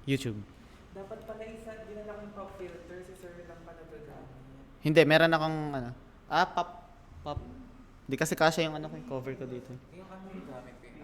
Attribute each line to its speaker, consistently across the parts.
Speaker 1: YouTube.
Speaker 2: Dapat pala isa, dinala kong pop filter, si sir lang pala to gamit.
Speaker 1: Hindi, meron akong ano. Pop. Hindi kasi kasya yung ano ko, yung cover ko dito.
Speaker 2: Yung ano yung gamit ko yun.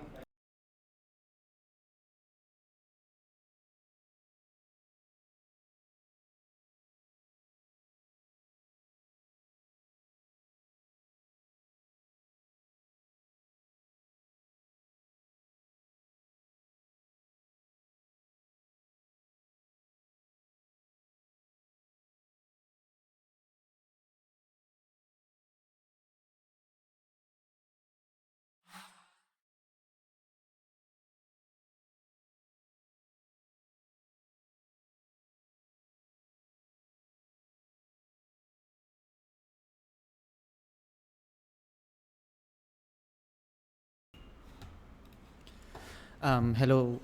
Speaker 1: Hello.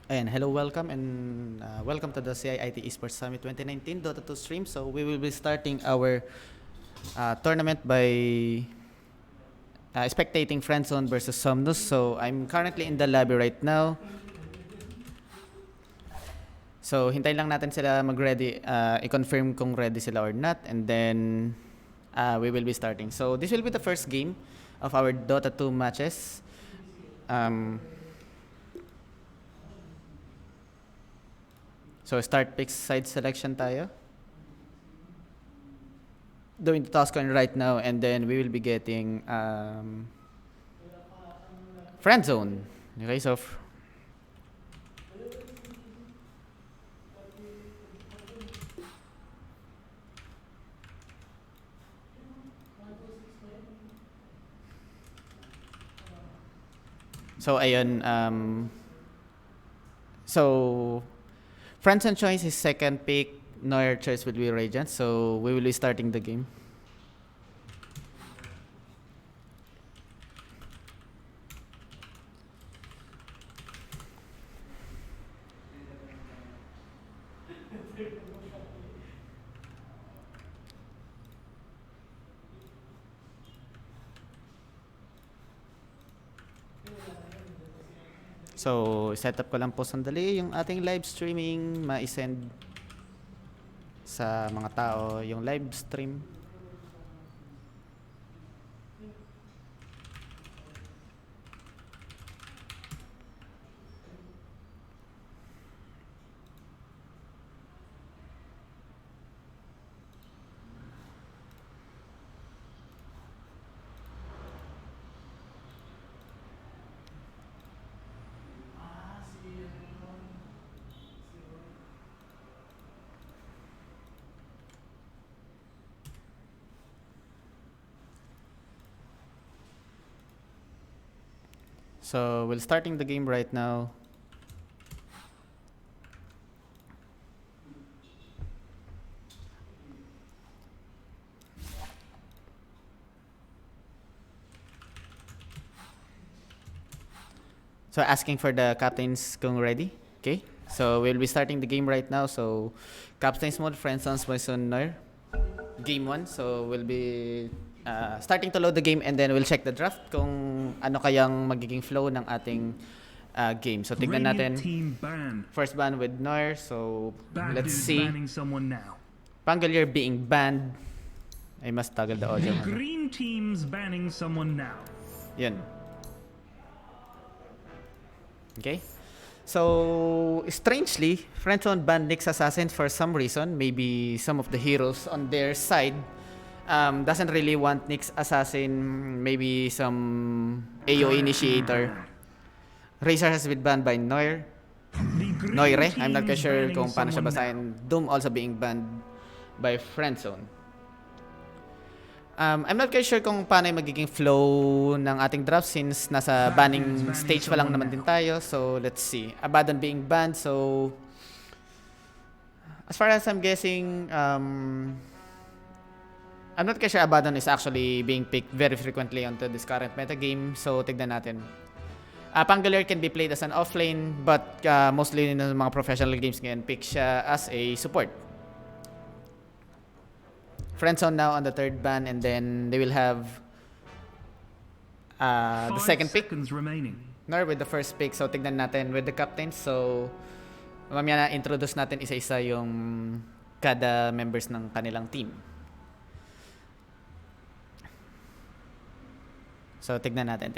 Speaker 1: Ayan, hello, welcome and welcome to the CIIT Esports Summit 2019 Dota 2 stream. So we will be starting our tournament by spectating Friendzone versus SomNus. So I'm currently in the lobby right now. So hintayin lang natin sila mag-ready, i-confirm kung ready sila or not, and then we will be starting. So this will be the first game of our Dota 2 matches. So start pick side selection tayo. Doing the task on right now, and then we will be getting Friendzone. Okay, so ayun, so Friendzone choice is second pick, Neuer choice will be Radiant, so we will be starting the game. So, setup ko lang po sandali yung ating live streaming, ma-send sa mga tao yung live stream. So, we're starting the game right now. So, asking for the captains kung ready. Okay. So, we'll be starting the game right now. So, captains mode, Friendzone's Poison Noir. Game 1. So, we'll be starting to load the game and then we'll check the draft kung ano kayang magiging flow ng ating game. So, tignan natin. First ban with Noir. So, let's see. Pangolier being banned. I must toggle the audio.
Speaker 3: The green team's banning someone now.
Speaker 1: Yun. Okay. So, strangely, Friendzone banned Nyx Assassin for some reason. Maybe some of the heroes on their side doesn't really want Nyx Assassin. Maybe some AO initiator. Razor has been banned by Noir. Noire. I'm not quite sure kung paano siya basahin. Doom also being banned by Friendzone. I'm not quite sure kung paano yung magiging flow ng ating draft since nasa banning stage pa lang naman din tayo. So, let's see. Abaddon being banned. So, as far as I'm guessing, I'm not quite sure Abaddon is actually being picked very frequently onto this current metagame. So, tignan natin. Pangolier can be played as an offlane, but mostly in mga professional games ngayon, pick siya as a support. Friendzone now on the third ban, and then they will have the second pick.
Speaker 3: Remaining.
Speaker 1: Noir with the first pick. So tignan natin with the captains. So mamaya na introduce natin isa-isa yung kada members ng kanilang team. So tignan natin.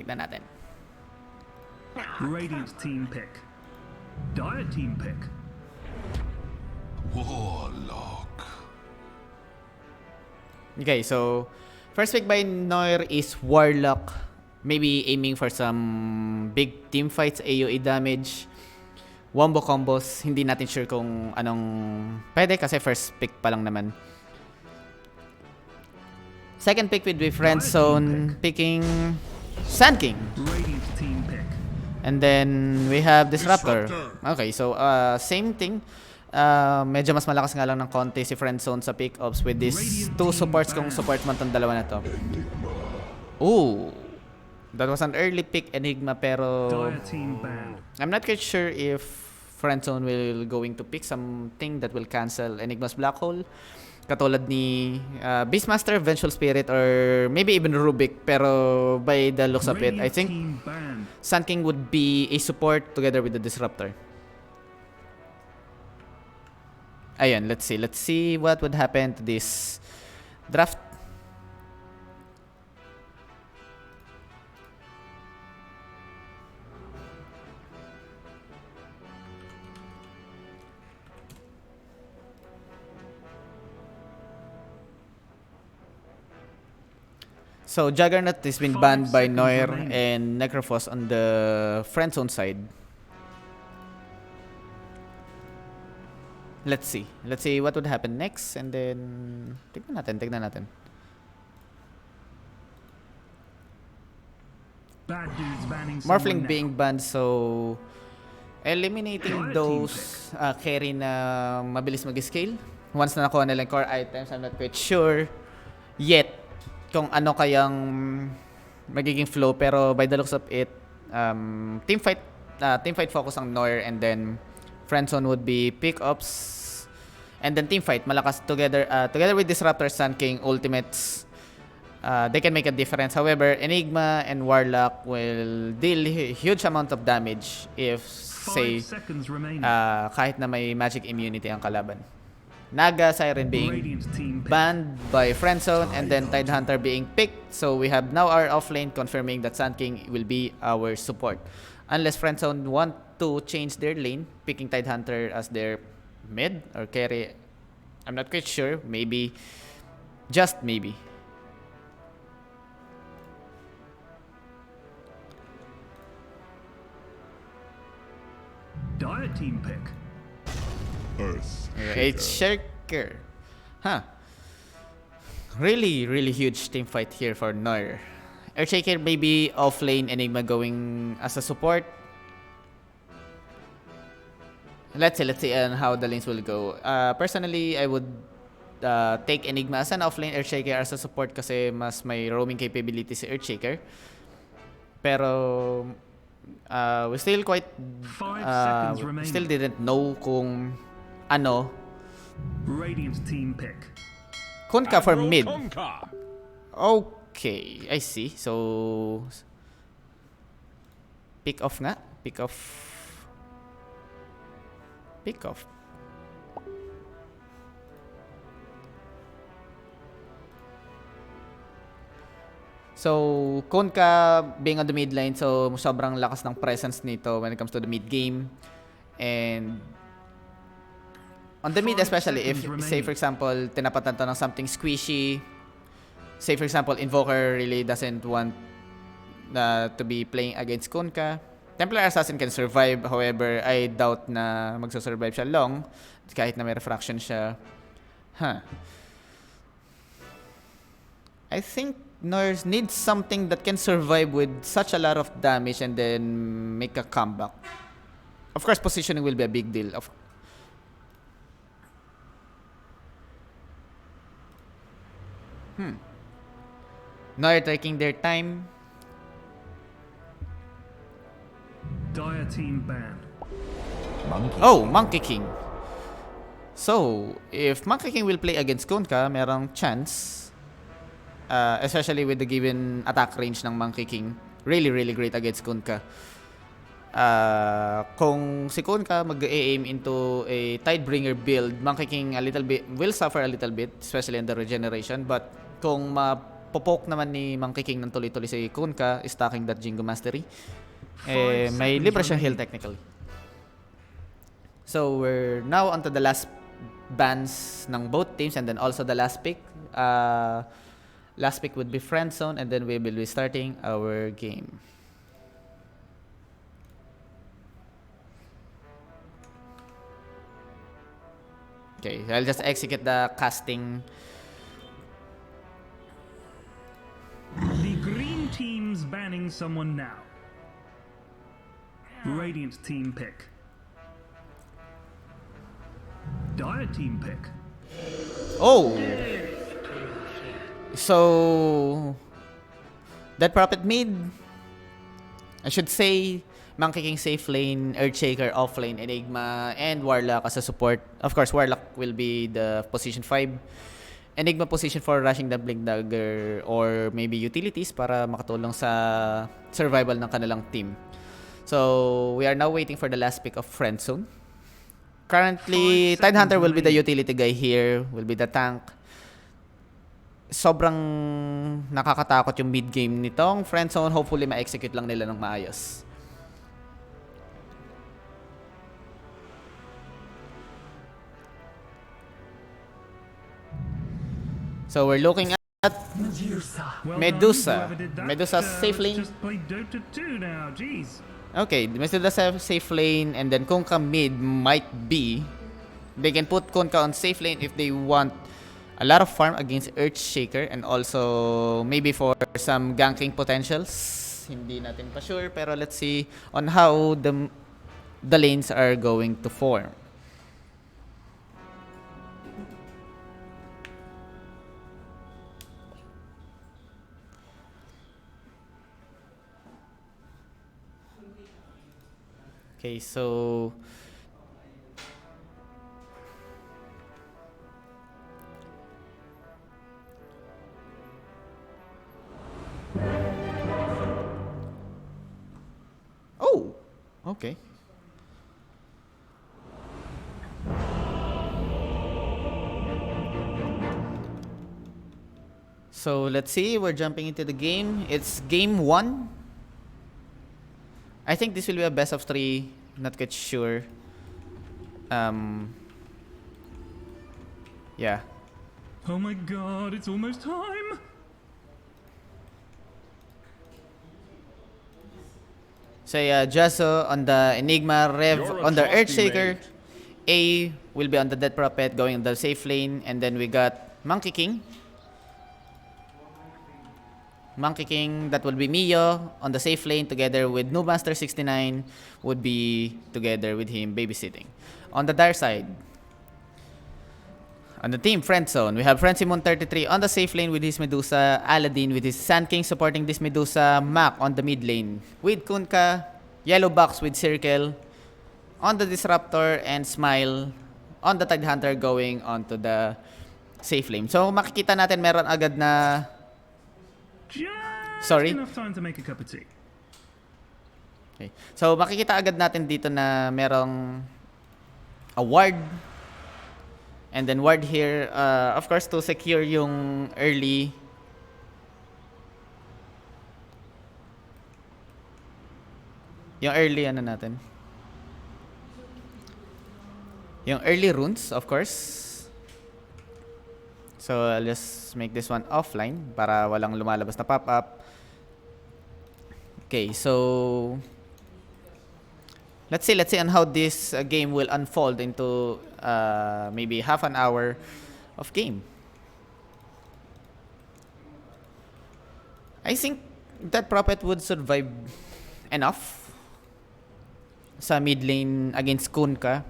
Speaker 3: Radiant team pick. Dire team pick.
Speaker 4: Warlock.
Speaker 1: Okay, so first pick by Noir is Warlock. Maybe aiming for some big team fights, AoE damage, wombo combos. Hindi natin sure kung anong pwede kasi first pick pa lang naman. Second pick with Friendzone, picking Sand King.
Speaker 3: Radiant team pick.
Speaker 1: And then we have Disruptor. Okay, so same thing. Medyo mas malakas nga lang ng konti si Friendzone sa pick-ups with these two supports kung support man tong dalawa na to. Ooh. That was an early pick, Enigma, pero
Speaker 3: Dire team banned.
Speaker 1: I'm not quite sure if Friendzone will going to pick something that will cancel Enigma's Black Hole. Katulad ni Beastmaster, Vengeful Spirit, or maybe even Rubik. Pero by the looks of it, I think Sand King would be a support together with the Disruptor. Ayun, let's see. Let's see what would happen to this draft. So Juggernaut has been banned by Noir and Necrophos on the Friendzone side. Let's see what would happen next, and then tignan natin.
Speaker 3: Bad dudes banning
Speaker 1: Morphling
Speaker 3: someone
Speaker 1: being
Speaker 3: now.
Speaker 1: banned, so eliminating those carry na mabilis mag-scale. Once na nakuha nilang core items, I'm not quite sure yet kung ano kayang magiging flow, pero by the looks of it, team fight focus ang Noir, and then Friendzone would be pick-ups, and then team fight malakas together with Disruptor, Sand King, ultimates. They can make a difference. However, Enigma and Warlock will deal huge amount of damage if,
Speaker 3: 5
Speaker 1: say,
Speaker 3: seconds remaining.
Speaker 1: kahit na may magic immunity ang kalaban. Naga Siren being
Speaker 3: Radiant team pick.
Speaker 1: banned by Friendzone, and then Tidehunter being picked. So we have now our offlane confirming that Sand King will be our support. Unless Friendzone want to change their lane, picking Tidehunter as their mid or carry. I'm not quite sure. Maybe. Just maybe.
Speaker 3: Dire team pick.
Speaker 4: Earth.
Speaker 1: It's Shaker. Huh. Really, really huge team fight here for Noir. Earthshaker maybe offlane, Enigma going as a support. Let's see on how the lanes will go. Personally, I would take Enigma as an offlane, Earthshaker as a support kasi mas may roaming capability si Earthshaker. Pero we still quite
Speaker 3: 5 seconds remaining.
Speaker 1: still didn't know kung ano
Speaker 3: Radiant team pick.
Speaker 1: Kunkka for mid.
Speaker 4: Conquer.
Speaker 1: Okay, I see. So pick off nga. Pick off. So Kunkka being on the mid lane, so sobrang lakas ng presence nito when it comes to the mid game. And on the mid
Speaker 3: 5
Speaker 1: especially, if
Speaker 3: seconds
Speaker 1: say
Speaker 3: remaining.
Speaker 1: for example tinapatan to ng something squishy, say for example Invoker really doesn't want to be playing against Kunkka. Templar Assassin can survive, however I doubt na magsusurvive siya long kahit na may refraction siya. I think Noir needs something that can survive with such a lot of damage and then make a comeback. Of course, positioning will be a big deal. Noir taking their time.
Speaker 3: Dire team banned.
Speaker 1: Monkey King. So, if Monkey King will play against Kunkka, merong chance. Especially with the given attack range ng Monkey King. Really, really great against Kunkka. Kung si Kunkka mag-aim into a Tidebringer build, Monkey King will suffer a little bit, especially in the regeneration. But kung mapopoke naman ni Monkey King ng tuloy-tuloy si Kunkka, stacking that Jingo Mastery, may libre siyang heal technically. So we're now onto the last bans ng both teams, and then also the last pick. Last pick would be Friendzone, and then we will be starting our game. Okay, so I'll just execute the casting.
Speaker 3: The green team's banning someone now. Radiant team pick. Dire team pick.
Speaker 1: Oh! So that Prophet mid, I should say, Monkey King safe lane, Earthshaker off lane, Enigma, and Warlock as a support. Of course, Warlock will be the position 5. Enigma position 4, rushing the Blink Dagger, or maybe utilities para makatulong sa survival ng kanilang team. So we are now waiting for the last pick of Friendzone. Currently, Tidehunter will be the utility guy here, will be the tank. Sobrang nakakatakot yung mid game nitong Friendzone. Hopefully ma-execute lang nila ng maayos. So we're looking at Medusa. Medusa's safe lane.
Speaker 3: Just played Dota 2 now. Jeez.
Speaker 1: Okay, Medusa's safe lane, and then Kunkka mid might be. They can put Kunkka on safe lane if they want a lot of farm against Earthshaker, and also maybe for some ganking potentials. Hindi natin pa sure, pero let's see on how the lanes are going to form. Okay, so oh, okay. So let's see, we're jumping into the game. It's game 1. I think this will be a best of 3, not quite sure. Yeah.
Speaker 3: Oh my god, it's almost time.
Speaker 1: So yeah, Jasso on the Enigma, Rev
Speaker 4: You're a
Speaker 1: on the
Speaker 4: trusty
Speaker 1: Earthshaker.
Speaker 4: mate.
Speaker 1: A will be on the Dead Prophet going on the safe lane, and then we got Monkey King. Monkey King, that will be Mio on the safe lane together with Noobmaster 69 would be together with him babysitting. On the dire side, on the team Friendzone, we have Friendsimon 33 on the safe lane with his Medusa, Aladdin with his Sand King supporting this Medusa, Mac on the mid lane with Kunkka, Yellow Box with Circle on the Disruptor, and Smile on the Tidehunter going onto the safe lane. So makikita natin meron agad na
Speaker 3: Just
Speaker 1: Sorry?
Speaker 3: enough time to make a cup of tea.
Speaker 1: Okay. So makikita agad natin dito na merong a ward, and then ward here, of course, to secure yung early ano natin, yung early runes, of course. So I'll just make this one offline para walang lumalabas na pop-up. Okay, so let's see on how this game will unfold into maybe half an hour of game. I think that Prophet would survive enough sa mid lane against Kunkka.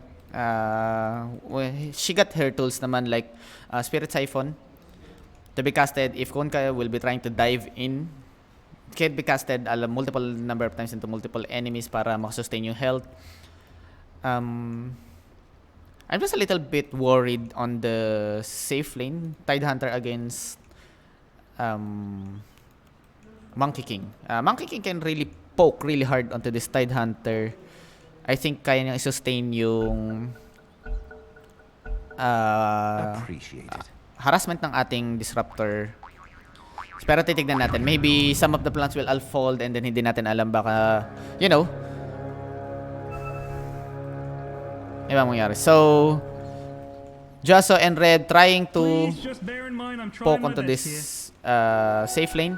Speaker 1: She got her tools naman like Spirit Siphon to be casted if Kunkka will be trying to dive in. It can be casted multiple number of times into multiple enemies para makasustain yung health. I'm just a little bit worried on the safe lane Tidehunter against Monkey King. Monkey King can really poke really hard onto this Tide Hunter, I think kaya niyang i-sustain yung harassment ng ating Disruptor. Pero titignan natin. Maybe some of the plants will unfold and then hindi natin alam, baka, you know, iba mangyari. So, Josso and Red trying to poke onto this safe lane.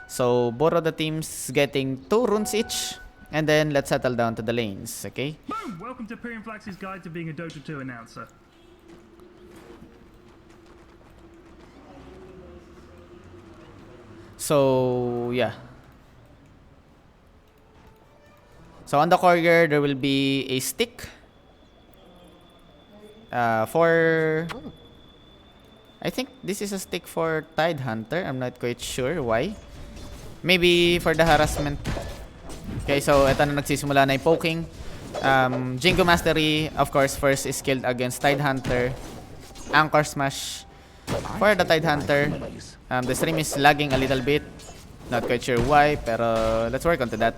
Speaker 1: So, both of the teams getting 2 runes each. And then, let's settle down to the lanes, okay?
Speaker 3: Boom! Welcome to Pyrian Flax's guide to being a Dota 2 announcer.
Speaker 1: So, yeah. So, on the courier, there will be a stick. I think this is a stick for Tide Hunter. I'm not quite sure why. Maybe for the harassment. Okay, so ito na nagsisimula na yung poking. Jingo Mastery, of course, first is killed against Tide Hunter. Anchor Smash for the Tide Hunter. The stream is lagging a little bit. Not quite sure why, pero let's work onto that.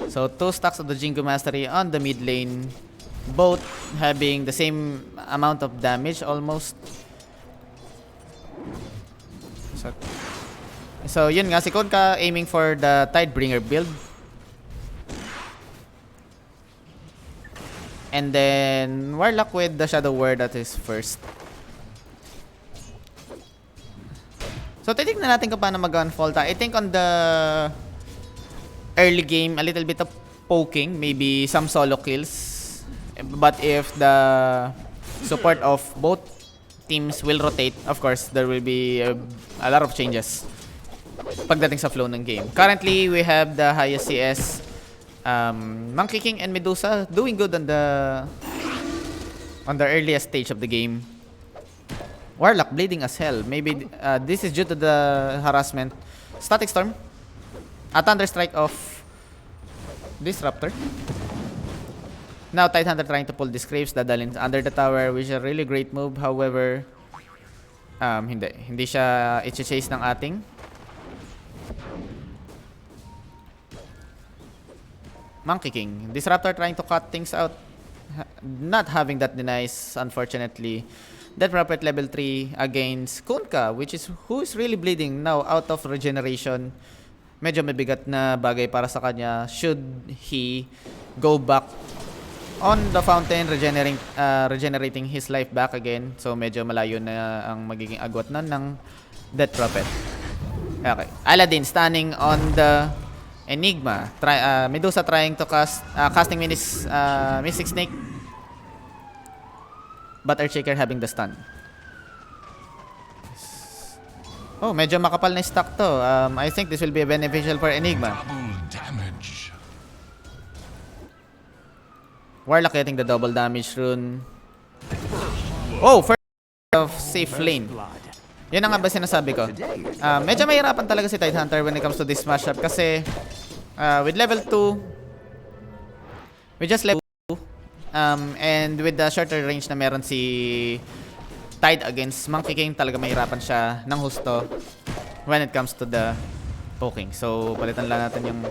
Speaker 1: So 2 stacks of the Jingo Mastery on the mid lane. Both having the same amount of damage almost. So yun nga, si Konka aiming for the Tidebringer build. And then Warlock with the Shadow Word that is first. So titignan natin kung paano mag-unfold. I think on the early game, a little bit of poking, maybe some solo kills. But if the support of both teams will rotate, of course, there will be a lot of changes pagdating sa flow ng game. Currently, we have the highest CS, Monkey King and Medusa doing good on the earliest stage of the game. Warlock bleeding as hell. Maybe this is due to the harassment. Static Storm. A Thunder Strike of Disruptor. Now Tide Hunter trying to pull the Scrapes, dadalhin under the tower, which is a really great move. However, hindi siya i-chase ng ating Monkey King. Disruptor trying to cut things out. Not having that denies, unfortunately. Death Prophet level 3 against Kunkka, who is really bleeding now out of regeneration. Medyo mabigat na bagay para sa kanya should he go back on the fountain, regenerating his life back again. So medyo malayo na ang magiging agwat ng Death Prophet. Okay. Aladdin standing on the Enigma. Medusa trying to casting Mystic Snake. But Earthshaker having the stun. Oh, medyo makapal na stack to. I think this will be beneficial for Enigma.
Speaker 4: Double damage.
Speaker 1: Warlock getting the double damage rune. Oh, first of safe lane. Yun ang nga ba sinasabi ko. Medyo mahirapan talaga si Tide Hunter when it comes to this mashup kasi with level 2, we just level 2, and with the shorter range na meron si Tide against Monkey King, talaga mahirapan siya ng husto when it comes to the poking. So, palitan lang natin yung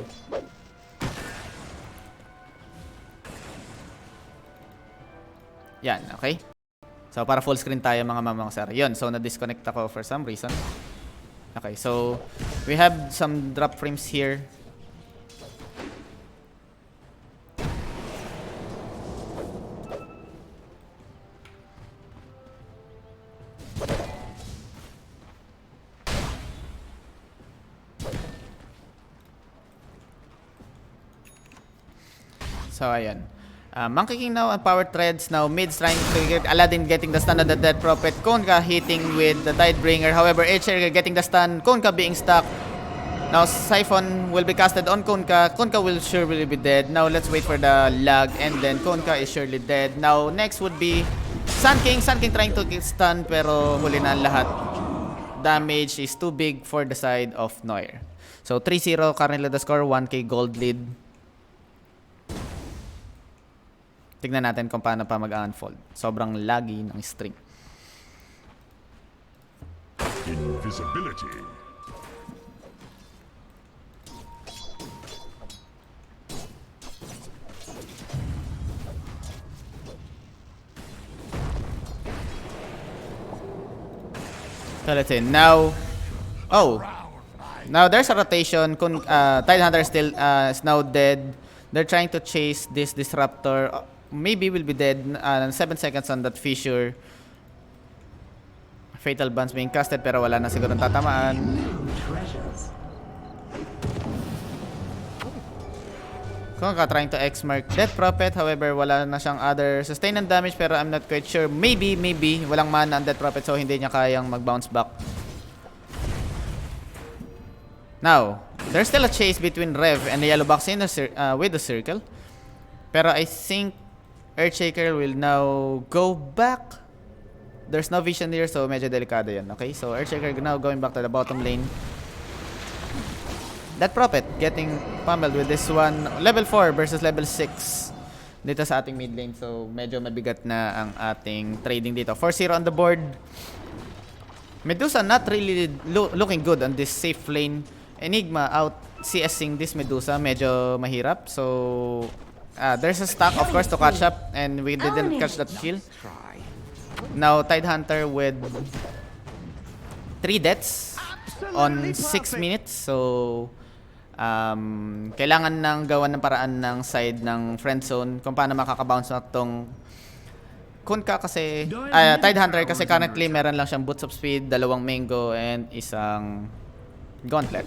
Speaker 1: yan, okay? So, para full screen tayo mga mamang sir. Yun, so na-disconnect ako for some reason. Okay, so we have some drop frames here. So, ayan. Monkey King now on power threads. Now mid's trying to get Aladdin getting the stun on the Dead Prophet. Konka hitting with the Tidebringer. However, Earthshaker getting the stun. Konka being stuck. Now Siphon will be casted on Konka. Konka will surely be dead. Now let's wait for the lag. And then Konka is surely dead. Now next would be Sun King. Sun King trying to get stun pero huli na lahat. Damage is too big for the side of Noir. So 3-0 currently the score. 1k gold lead. Tignan natin kung paano pa mag-unfold. Sobrang laggy ng string.
Speaker 4: Invisibility.
Speaker 1: So let's see. Now, oh, now there's a rotation. Tidehunter is now dead. They're trying to chase this disruptor. Maybe will be dead. 7 seconds on that fissure. Fatal Bounce being casted pero wala na siguro tatamaan. Konka trying to X-mark Death Prophet. However, wala na siyang other sustain and damage pero I'm not quite sure. Maybe. Walang mana ang Death Prophet so hindi niya kayang mag-bounce back. Now, there's still a chase between Rev and the yellow box in with the circle. Pero I think Earthshaker will now go back. There's no vision here so medyo delikado yun. Okay, so Earthshaker now going back to the bottom lane. That Prophet getting pummeled with this one. Level 4 versus level 6 dito sa ating mid lane. So, medyo mabigat na ang ating trading dito. 4-0 on the board. Medusa not really looking good on this safe lane. Enigma out CSing this Medusa. Medyo mahirap. So, there's a stack of course to catch up. And we didn't catch that kill. Now, Tidehunter with 3 deaths on 6 minutes. So, kailangan nang gawan ng paraan ng side ng Friendzone kung paano makakabounce na itong Kunka kasi Tidehunter kasi currently meron lang siyang boots of speed, 2 mango and isang gauntlet.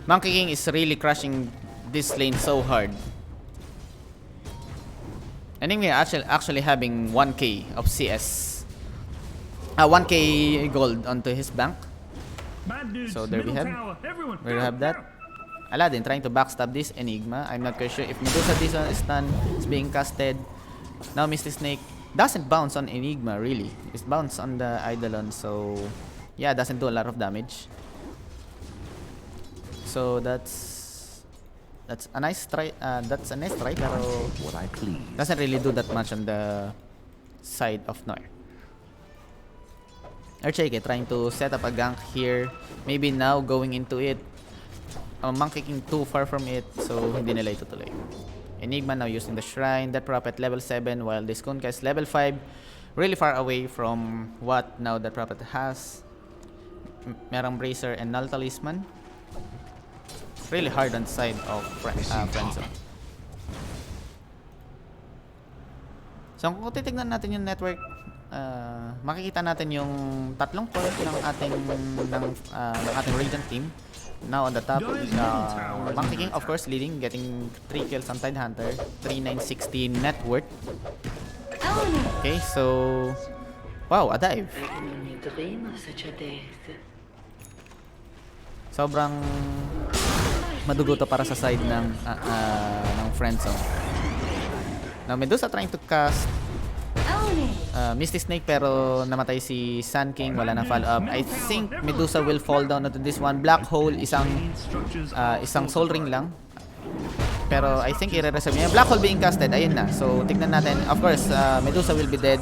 Speaker 1: Monkey King is really crushing this lane so hard. And then we're actually having 1k of CS 1k gold onto his bank. So there we have that. Aladdin trying to backstab this Enigma. I'm not quite sure if Medusa this one is stun is being casted. Now Misty Snake doesn't bounce on Enigma really. It's bounce on the Eidolon, so yeah, doesn't do a lot of damage. So that's a nice try. Pero doesn't really do that much on the side of Noir. Earthshaker trying to set up a gank here. Maybe now going into it. Monkey King too far from it, so hindi nila itutuloy. Enigma now using the shrine. That Prophet level 7 while this Kunka is level 5. Really far away from what now that Prophet has. Merang Bracer and Null Talisman. Really hard on the side of Friendzone. So kung titignan natin yung network, makikita natin yung tatlong core ng ating region team. Now on the top, Monkey King of course leading, getting 3 kills on Tidehunter, 3960 net worth. Okay, so wow, a dive. Sobrang madugo to para sa side ng Friendzone. Now Medusa trying to cast Misty Snake pero namatay si Sun King, wala na follow up. I think Medusa will fall down onto this one. Black Hole, isang Soul Ring lang. Pero I think i-reserve niya. Black Hole being casted, ayun na. So tignan natin. Of course, Medusa will be dead.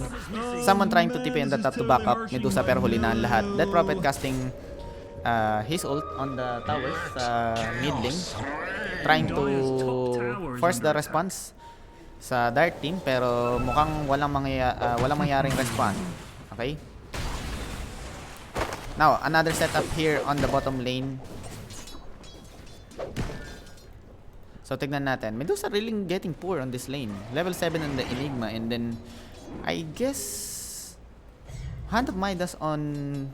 Speaker 1: Someone trying to TP on the top to back up Medusa pero huli na ang lahat. That Prophet casting his ult on the towers mid lane. Trying to force the response sa Dark Team pero mukhang walang mangyaring respawn. Okay? Now, another setup here on the bottom lane. So, tignan natin. Medusa really getting poor on this lane. Level 7 on the Enigma and then I guess Hand of Midas on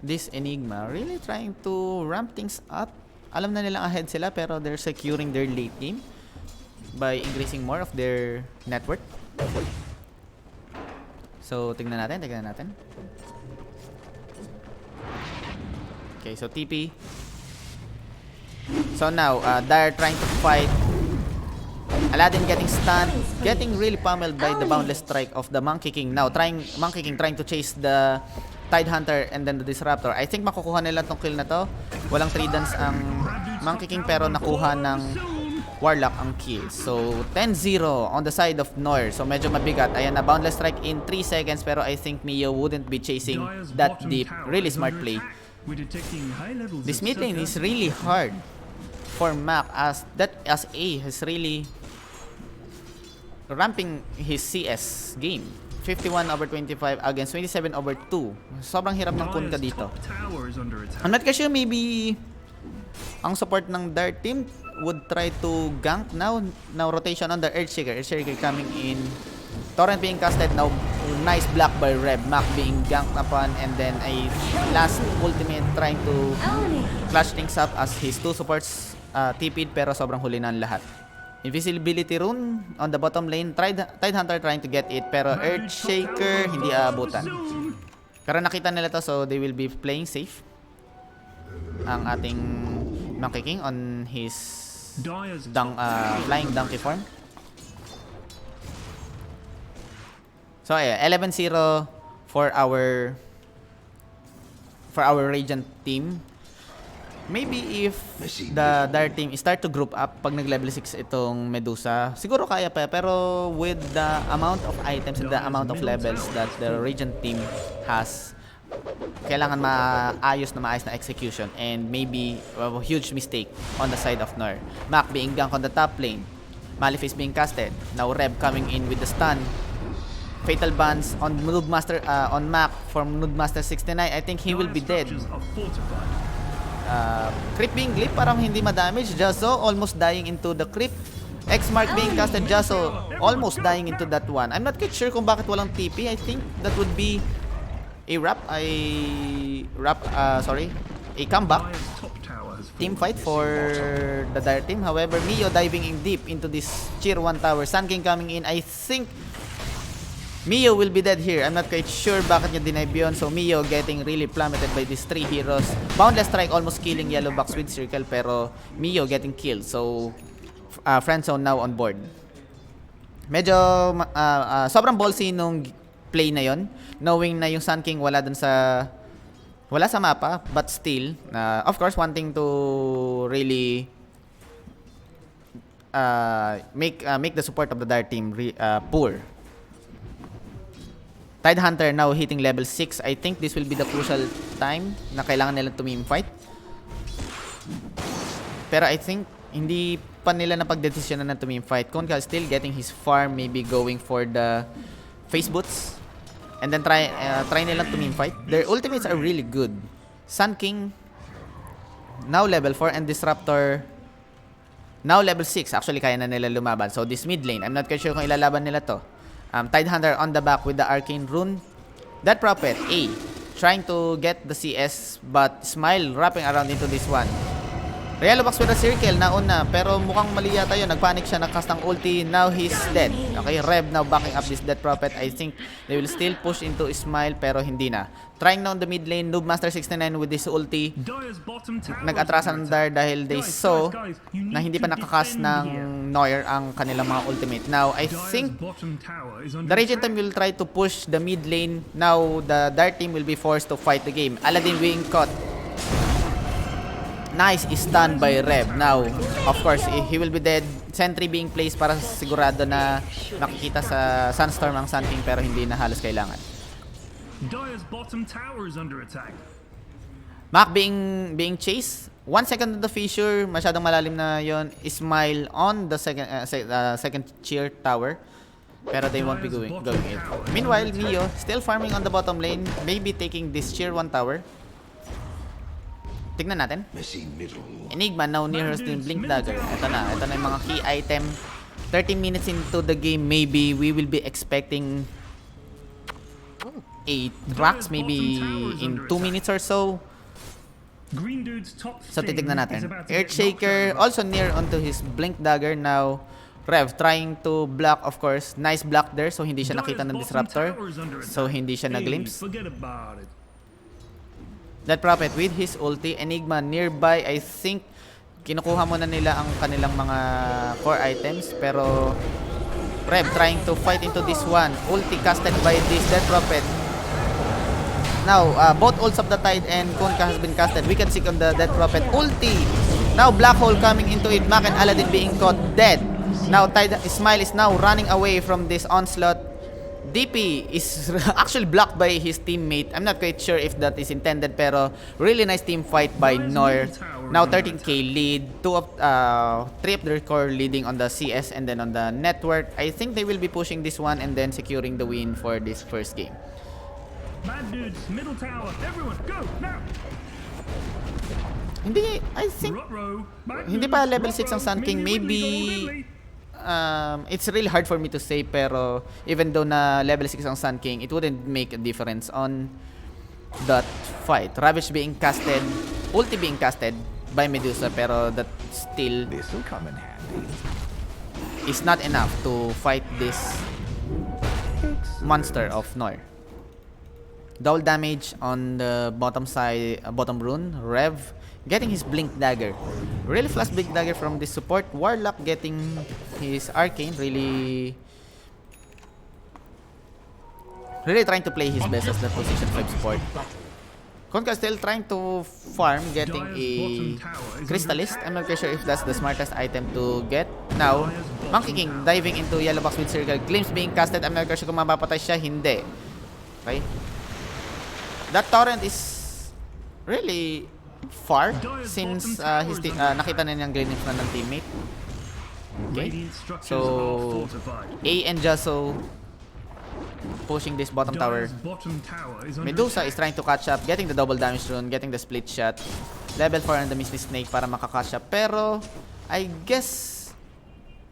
Speaker 1: this Enigma. Really trying to ramp things up. Alam na nilang ahead sila pero they're securing their late game by increasing more of their net worth. So, tignan natin. Okay, so TP. So now, they're trying to fight. Aladdin getting stunned, getting really pummeled by the boundless strike of the Monkey King. Now, Monkey King trying to chase the Tidehunter and then the Disruptor. I think makukuha nila tong kill na to. Walang 3 dance ang Monkey King pero nakuha ng Warlock ang kill. So, 10-0 on the side of Noir. So, medyo mabigat. Ayan na, Boundless Strike in 3 seconds. Pero I think Mio wouldn't be chasing that deep. Really smart play. This mid lane is really hard for Mac as A has really ramping his CS game. 51/25 against 27/2. Sobrang hirap ng Kunkka
Speaker 3: Dire's
Speaker 1: dito.
Speaker 3: top tower is under attack.
Speaker 1: I'm not sure, maybe ang support ng Dart team would try to gank now. Now rotation on the Earthshaker. Earthshaker coming in. Torrent being casted now. Nice block by Reb. Mac being ganked upon, and then a last ultimate trying to clash things up as his two supports TP'd, pero sobrang huli na ang lahat. Invisibility rune on the bottom lane. Tidehunter trying to get it, pero Earthshaker hindi aabutan. Pero nakita nila to, so they will be playing safe. Ang ating Monkey King on his
Speaker 3: Dire's
Speaker 1: flying donkey form. So yeah, 11-0 for our Radiant team. Maybe if the Dire team start to group up pag nag-level 6 itong Medusa, siguro kaya pa, pero with the amount of items and the amount of levels that the Radiant team has, kailangan maayos na execution, and maybe a huge mistake on the side of Nor. Mac being ganked on the top lane. Malefice being casted. Now Reb coming in with the stun. Fatal Bans on Noobmaster, on Mac from Noobmaster 69. I think he will be dead. Creep being glip, parang hindi ma-damage. Jaso almost dying into the creep. X-Mark being casted. Jaso almost dying into that one. I'm not quite sure kung bakit walang TP. I think that would be a comeback team fight for the Dire team. However, Mio diving in deep into this tier 1 tower. Sun King coming in. I think Mio will be dead here. I'm not quite sure bakit niya denive yun. So Mio getting really plummeted by these 3 heroes. Boundless Strike almost killing Yellow Box with Circle, pero Mio getting killed. So Friendzone now on board. Medyo sobrang ballsy nung play na yon, knowing na yung Sun King wala sa mapa, but still of course wanting to really make the support of the Dire team poor. Tidehunter now hitting level 6. I think this will be the crucial time na kailangan nila tumim fight. Pero I think hindi pa nila napagdesisyonan na tumim fight. Kunkka still getting his farm, maybe going for the face boots. And then try nilang tumim fight. Their ultimates are really good. Sun King now level 4 and Disruptor now level 6. Actually kaya na nila lumaban. So this mid lane, I'm not quite sure kung ilalaban nila to. Tidehunter on the back with the Arcane Rune. That Prophet, trying to get the CS, but Smile wrapping around into this one. Yellow Box with a Circle, nauna, pero mukhang mali yata yun. Nagpanic siya, nagcast ng ulti, now he's dead. Okay, Reb now backing up this Dead Prophet. I think they will still push into Smile, pero hindi na. Trying now on the mid lane, Noobmaster 69 with this ulti. Nag-atrasan ng Dire dahil they saw na hindi pa nakakast ng Noir ang kanilang mga ultimate. Now, I think the Radiant team will try to push the mid lane. Now, the Dire team will be forced to fight the game. Aladdin being caught. Nice stun by Reb. Now, of course, he will be dead. Sentry being placed para sigurado na makikita sa Sunstorm ang Sun King, pero hindi na halos kailangan.
Speaker 3: Dire's bottom tower is under attack.
Speaker 1: Mac being chased. 1 second to the fissure. Masyadong malalim na yon. Smile on the second tier tower. Pero they won't be going it. Meanwhile, Mio still farming on the bottom lane. Maybe taking this tier 1 tower. Tignan natin. Enigma now near her steam Blink Dagger. Ito na yung mga key item. 30 minutes into the game, maybe we will be expecting 8 racks, maybe in 2 minutes or so. So titignan natin. Earthshaker also near onto his Blink Dagger now. Rev trying to block, of course. Nice block there, so hindi siya nakita ng Disruptor. So hindi siya na-glimpse. That Prophet with his ulti. Enigma nearby. I think kinukuha muna nila ang kanilang mga core items, pero Rev trying to fight into this one. Ulti casted by this Dead Prophet. Now both ults of the Tide and Kunkka has been casted. We can see on the Dead Prophet ulti. Now Black Hole coming into it. Mac and Aladdin being caught dead. Now Smile is now running away from this onslaught. DP is actually blocked by his teammate. I'm not quite sure if that is intended, pero really nice team fight by Noir. Now 13k lead, 3 of their core leading on the CS and then on the network. I think they will be pushing this one and then securing the win for this first game.
Speaker 3: Bad dudes, middle tower, everyone, go, now!
Speaker 1: Hindi, I think, hindi pa level 6 ang Sun King. Maybe, it's really hard for me to say, pero even though na level 6 ang Sun King, it wouldn't make a difference on that fight. Ravage being casted, ulti being casted by Medusa, pero that still
Speaker 5: This'll come in handy.
Speaker 1: is not enough to fight this monster of Noir. Double damage on the bottom side, bottom rune. Rev getting his blink dagger. Really fast blink dagger from this support. Warlock getting his arcane. Really trying to play his best as the position 5 support. Konka still trying to farm, getting a Crystalist. I'm not quite sure if that's the smartest item to get. Now, Monkey King diving into yellow box with circle. Glimpse being casted. I'm not quite sure kung mapapatay siya. Hindi. Okay. That torrent is really far since nakita na niyang glimpse na ng teammate. Okay. So, A and Jaso pushing this bottom tower. Medusa is trying to catch up, getting the double damage rune, getting the split shot. Level 4 on the Misty Snake para makakatch up. Pero, I guess,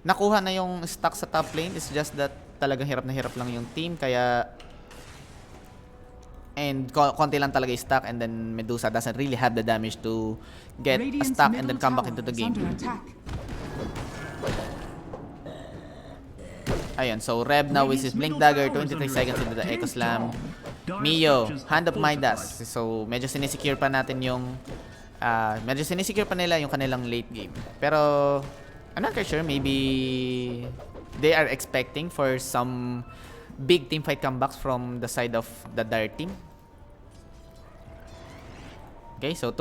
Speaker 1: nakuha na yung stock sa top lane. It's just that talagang hirap na hirap lang yung team. Kaya, and konti lang talaga yung stock. And then, Medusa doesn't really have the damage to get a stock and then come back into the game. Ayun, so Reb now with his Blink Dagger, 23 seconds into the Echo Slam. Mio, Hand of Midas. So, medyo sinisecure pa natin yung medyo sinisecure pa nila yung kanilang late game. Pero, I'm not sure, maybe they are expecting for some big team fight comebacks from the side of the Dire team. Okay, so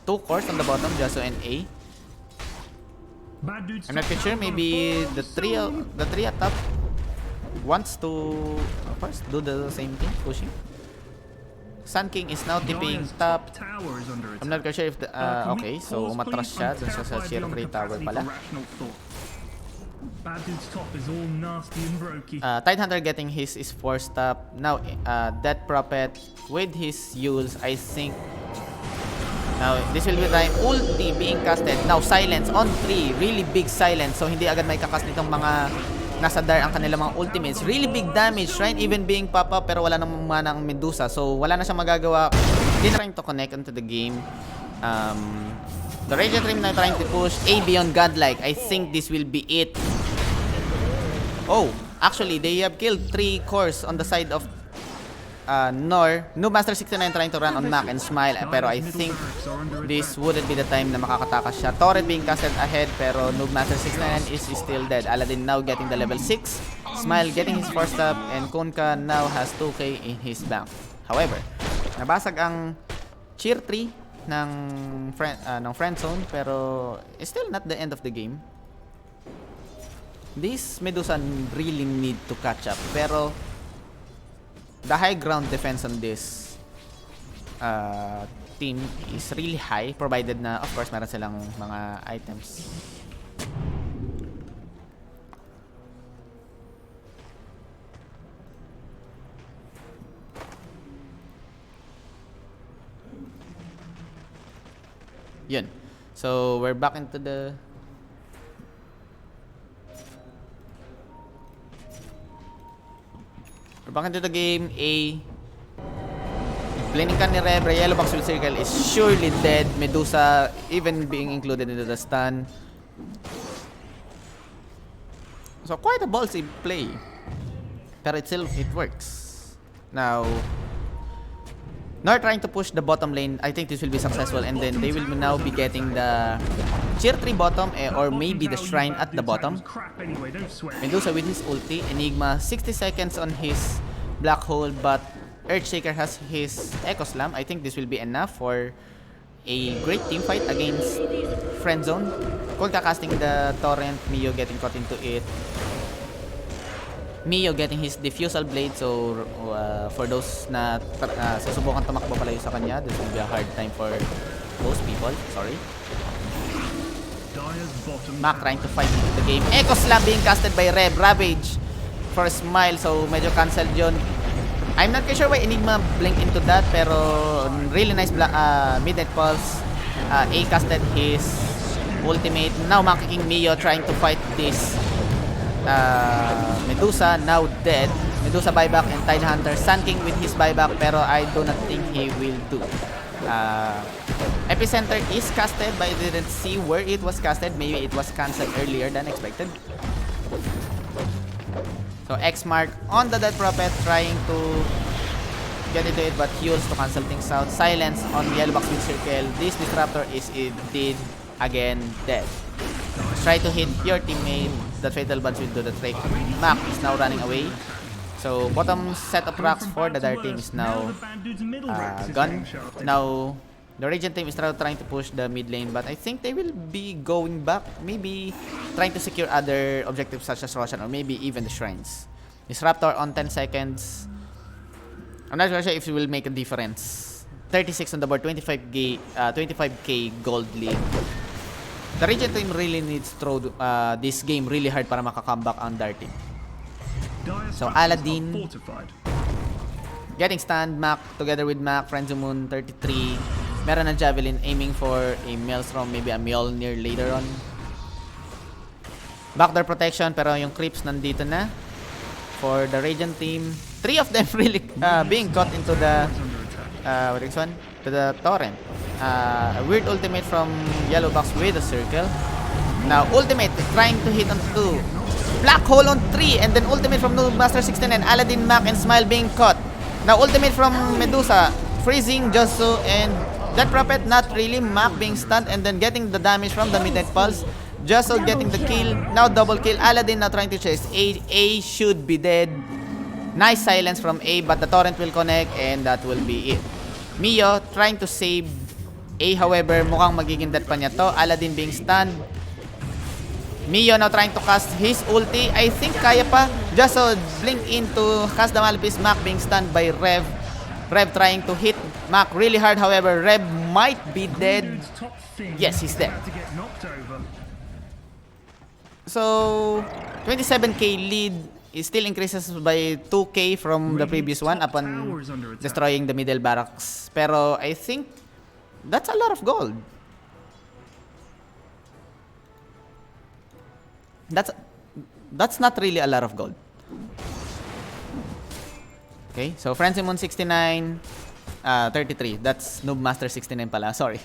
Speaker 1: two cores on the bottom, Jaso and A. I'm not quite sure, maybe the three at top wants to, of course, do the same thing, pushing. Sun King is now tipping top. I'm not quite sure if the, okay, so umatras siya dun sa Tier 3 tower pala. Tidehunter getting his is 4 stop. Now, Death Prophet with his Yules, I think. Now, this will be the time. Ulti being casted. Now, silence on 3. Really big silence. So, hindi agad may kakas nitong mga nasa Dire ang kanilang mga ultimates. Really big damage. Shrine even being pop up pero wala namang mana ang Medusa. So, wala na siyang magagawa. Hindi na trying to connect into the game. The Radiant Rim na trying to push. A beyond Godlike. I think this will be it. Oh, actually, they have killed 3 cores on the side of Nor. Noobmaster 69 trying to run on Mac and Smile, pero I think this wouldn't be the time na makakatakas siya. Torret being casted ahead, pero Noobmaster 69 is still dead. Aladdin now getting the level 6. Smile getting his 4 stop, and Kunka now has 2k in his bank. However, nabasag ang Tier 3 ng Friendzone, pero it's still not the end of the game. This Medusa really need to catch up, pero the high ground defense on this team is really high, provided na, of course, meron silang mga items. Yun. So, we're back into the game. A Blaming ka ni Reb, Yellow Box with Circle is surely dead. Medusa even being included into the stun. So quite a ballsy play, pero it works. Now, Nor trying to push the bottom lane. I think this will be successful, and then they will now be getting the Tier 3 bottom, or maybe the Shrine at the bottom. Medusa with his ulti. Enigma 60 seconds on his Black Hole, but Earthshaker has his Echo Slam. I think this will be enough for a great team fight against Friendzone. Kung kakasting the Torrent, Mio getting caught into it. Mio getting his diffusal blade, so for those na susubukan tumakbo palayo sa kanya, this will be a hard time for most people. Sorry.
Speaker 3: Dire's bottom
Speaker 1: Mac trying to fight into the game. Echo Slam being casted by Reb. Ravage for a smile, so medyo cancelled yun. I'm not quite sure why Enigma blink into that, pero really nice Midnight Pulse. A casted his ultimate. Now Mac kicking Mio trying to fight this Medusa, now dead. Medusa buyback and Tide Hunter. Sun King with his buyback, pero I do not think he will do. Epicenter is casted, but I didn't see where it was casted. Maybe it was cancelled earlier than expected. So X mark on the Dead Prophet, trying to get into it, but Heals to cancel things out. Silence on Yellow Box with Circle. This Disruptor is indeed again dead. Try to hit your teammate. The Fatal Buds will do the trick. Mac is now running away. So bottom set of rocks for the Dire team is now gone. Now the Radiant team is trying to push the mid lane, but I think they will be going back. Maybe trying to secure other objectives such as Roshan or maybe even the Shrines. Disruptor on 10 seconds. I'm not sure if it will make a difference. 36 on the board, 25k gold lead. The Radiant team really needs to throw this game really hard para makakomeback ang Dire team. So Aladdin getting stunned. Mac together with Mac. Friendzone 33. Meron na Javelin aiming for a Maelstrom, maybe a Mjolnir later on. Backdoor protection, pero yung creeps nandito na for the Radiant team. 3 of them really being caught into the what is this one? To the torrent. A weird ultimate from Yellow Box with a circle. Now ultimate trying to hit on 2. Black hole on 3, and then ultimate from Noob Master 69. Aladdin, Mac, and Smile being caught. Now ultimate from Medusa, freezing Josu and Dead Prophet. Not really. Mac being stunned and then getting the damage from the Midnight Pulse. Josu getting the kill. Now double kill. Aladdin now trying to chase. A should be dead. Nice silence from A, but the torrent will connect and that will be it. Mio trying to save A, however, mukhang magiging dead pa niya to. Aladdin being stunned. Mio now trying to cast his ulti. I think kaya pa. Just so blink into cast the Malphite. Mac being stunned by Rev. Rev trying to hit Mac really hard. However, Rev might be dead. Yes, he's dead. So 27k lead is still increases by 2k from the previous one upon destroying the middle barracks. Pero I think that's a lot of gold. That's not really a lot of gold. Okay, so Friendzone 69, 33. That's Noob Master 69 pala. Sorry.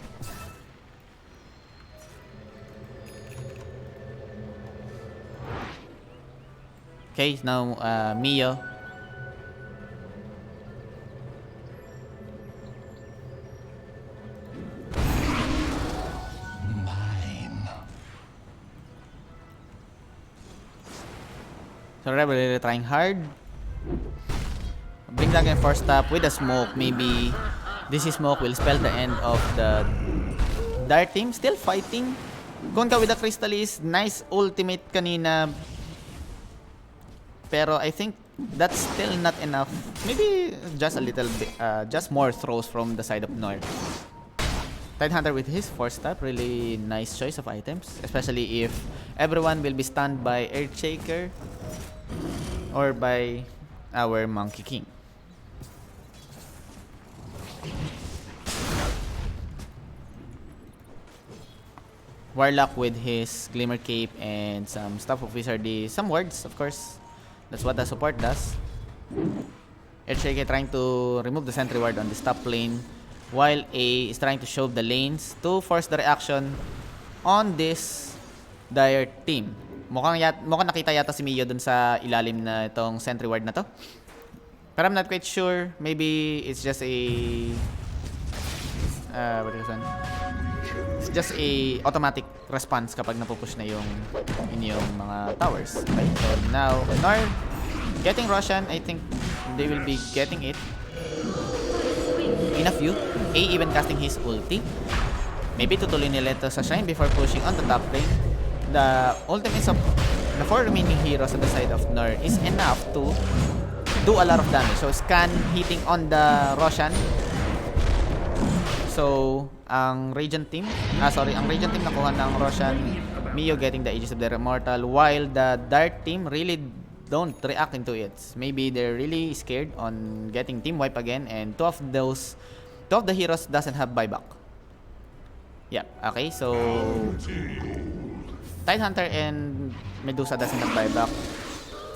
Speaker 1: Okay, now Mio. So Rebel really trying hard. Bring down again first up with a smoke. Maybe this smoke will spell the end of the Dire team. Still fighting. Gonka with the Crystallis. Nice ultimate kanina. Pero I think that's still not enough. Maybe just a little bit, just more throws from the side of North. Tide Hunter with his 4-step, really nice choice of items, especially if everyone will be stunned by Earthshaker or by our Monkey King. Warlock with his Glimmer Cape and some stuff of Wizardry, some wards, of course. That's what the support does. Earthshaker trying to remove the sentry ward on this top lane, while A is trying to shove the lanes to force the reaction on this Dire team. Mukhang nakita yata si Mio dun sa ilalim na itong sentry ward na to. Pero I'm not quite sure. Maybe it's just a what is it? It's just a automatic response kapag napupush na yung inyong mga towers. Okay, so now North getting Roshan. I think they will be getting it in a few. A even casting his ulti. Maybe tutuloy nila ito sa shrine before pushing on the top lane. The ultimates of the 4 remaining heroes on the side of Nur is enough to do a lot of damage. So Scan hitting on the Roshan. So ang Radiant team nakuha ng Roshan, Mio getting the Aegis of the Immortal, while the Dart team really don't react into it. Maybe they're really scared on getting team wipe again, and two of the heroes doesn't have buyback. Yeah, okay, so Tidehunter and Medusa doesn't have buyback.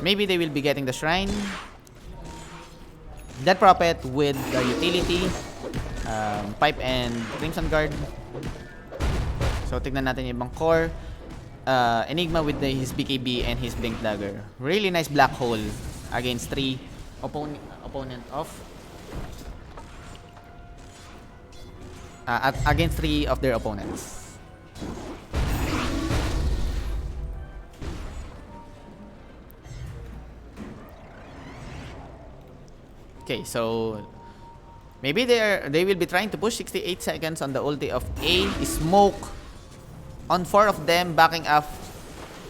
Speaker 1: Maybe they will be getting the Shrine. Dead Prophet with the utility, Pipe and Crimson Guard. So tignan natin yung ibang core. Enigma with his BKB and his Blink Dagger. Really nice black hole against 3 opponent of against 3 of their opponents. Okay, so maybe they will be trying to push 68 seconds on the ulti of A. Smoke on 4 of them, backing up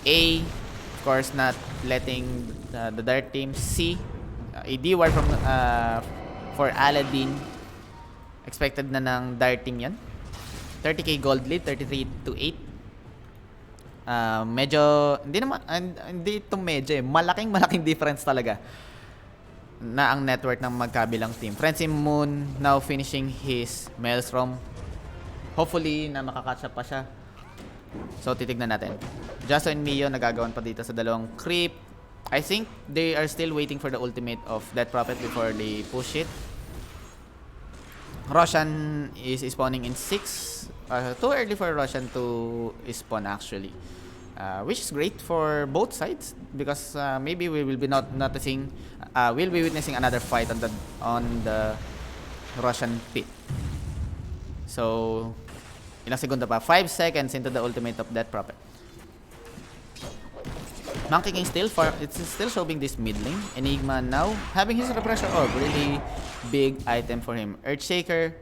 Speaker 1: A. Of course, not letting the Dart team see a D-War from for Aladdin. Expected na ng Dart team yan. 30k gold lead, 33 to 8. Medyo hindi ito medyo malaking difference talaga na ang network ng magkabilang team. Friendzone Moon now finishing his Maelstrom. Hopefully na makakatch up pa siya. So titignan natin. Justo and Mio nagagawan pa dito sa dalawang creep. I think they are still waiting for the ultimate of Death Prophet before they push it. Roshan is spawning in 6. Too early for Roshan to spawn actually. Which is great for both sides because maybe we will be we'll be witnessing another fight on the Russian pit. So ilang segundo pa? 5 seconds into the ultimate of Death Prophet. Monkey King it's still showing this mid lane. Enigma now having his Repressor Orb, really big item for him. Earthshaker,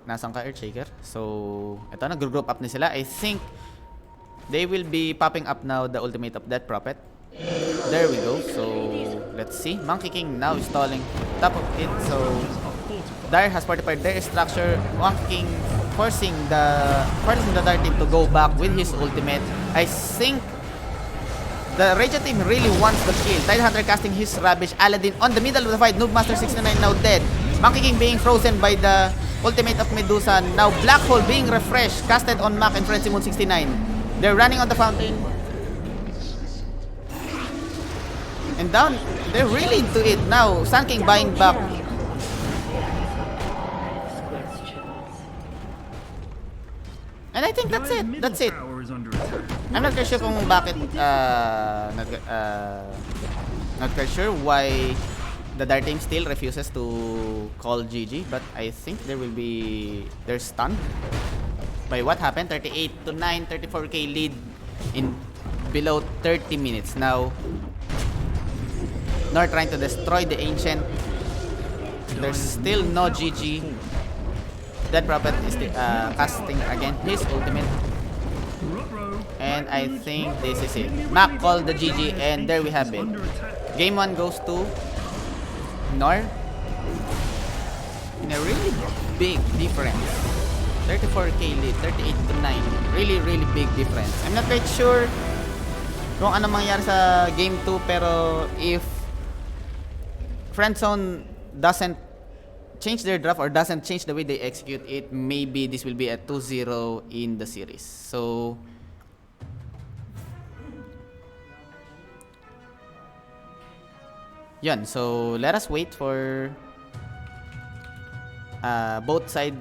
Speaker 1: nasan ka Earthshaker? So ito, nag-group up na sila. I think they will be popping up now the ultimate of Death Prophet. There we go. So let's see. Monkey King now stalling top of it. So Dire has fortified their structure. Monkey King forcing the Dire team to go back with his ultimate. I think the Radiant team really wants the kill. Tidehunter casting his Rubbish. Aladdin on the middle of the fight. Noobmaster 69 now dead. Monkey King being frozen by the ultimate of Medusa. Now Black Hole being refreshed. Casted on Mac and Friendzone Moon 69. They're running on the fountain. And down, they're really into it now. Sun King buying back. And I think that's it. That's it. I'm not quite sure kung bakit not quite sure why the Dart team still refuses to call GG, but I think they're stunned by what happened. 38 to 9, 34k lead in below 30 minutes. Now Nor trying to destroy the Ancient. There's still no GG. Dead Prophet is casting again his ultimate. And I think this is it. Mac called the GG and there we have it. Game 1 goes to Nor. In a really big difference. 34k lead, 38 to 9. Really, really big difference. I'm not quite sure kung ano mangyari sa game 2, pero if Friendzone doesn't change their draft or doesn't change the way they execute it, maybe this will be a 2-0 in the series. So yun, so let us wait for both side.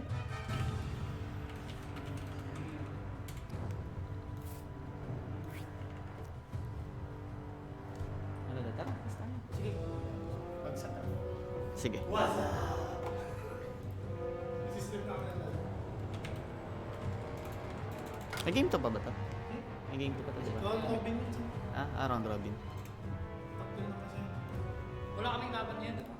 Speaker 1: Sige. May game to pa ba to? May game to pa to, diba?
Speaker 5: Round robin.
Speaker 1: Round robin.
Speaker 5: Tatlo na kasi.
Speaker 2: Wala kaming laban ngayon, diba?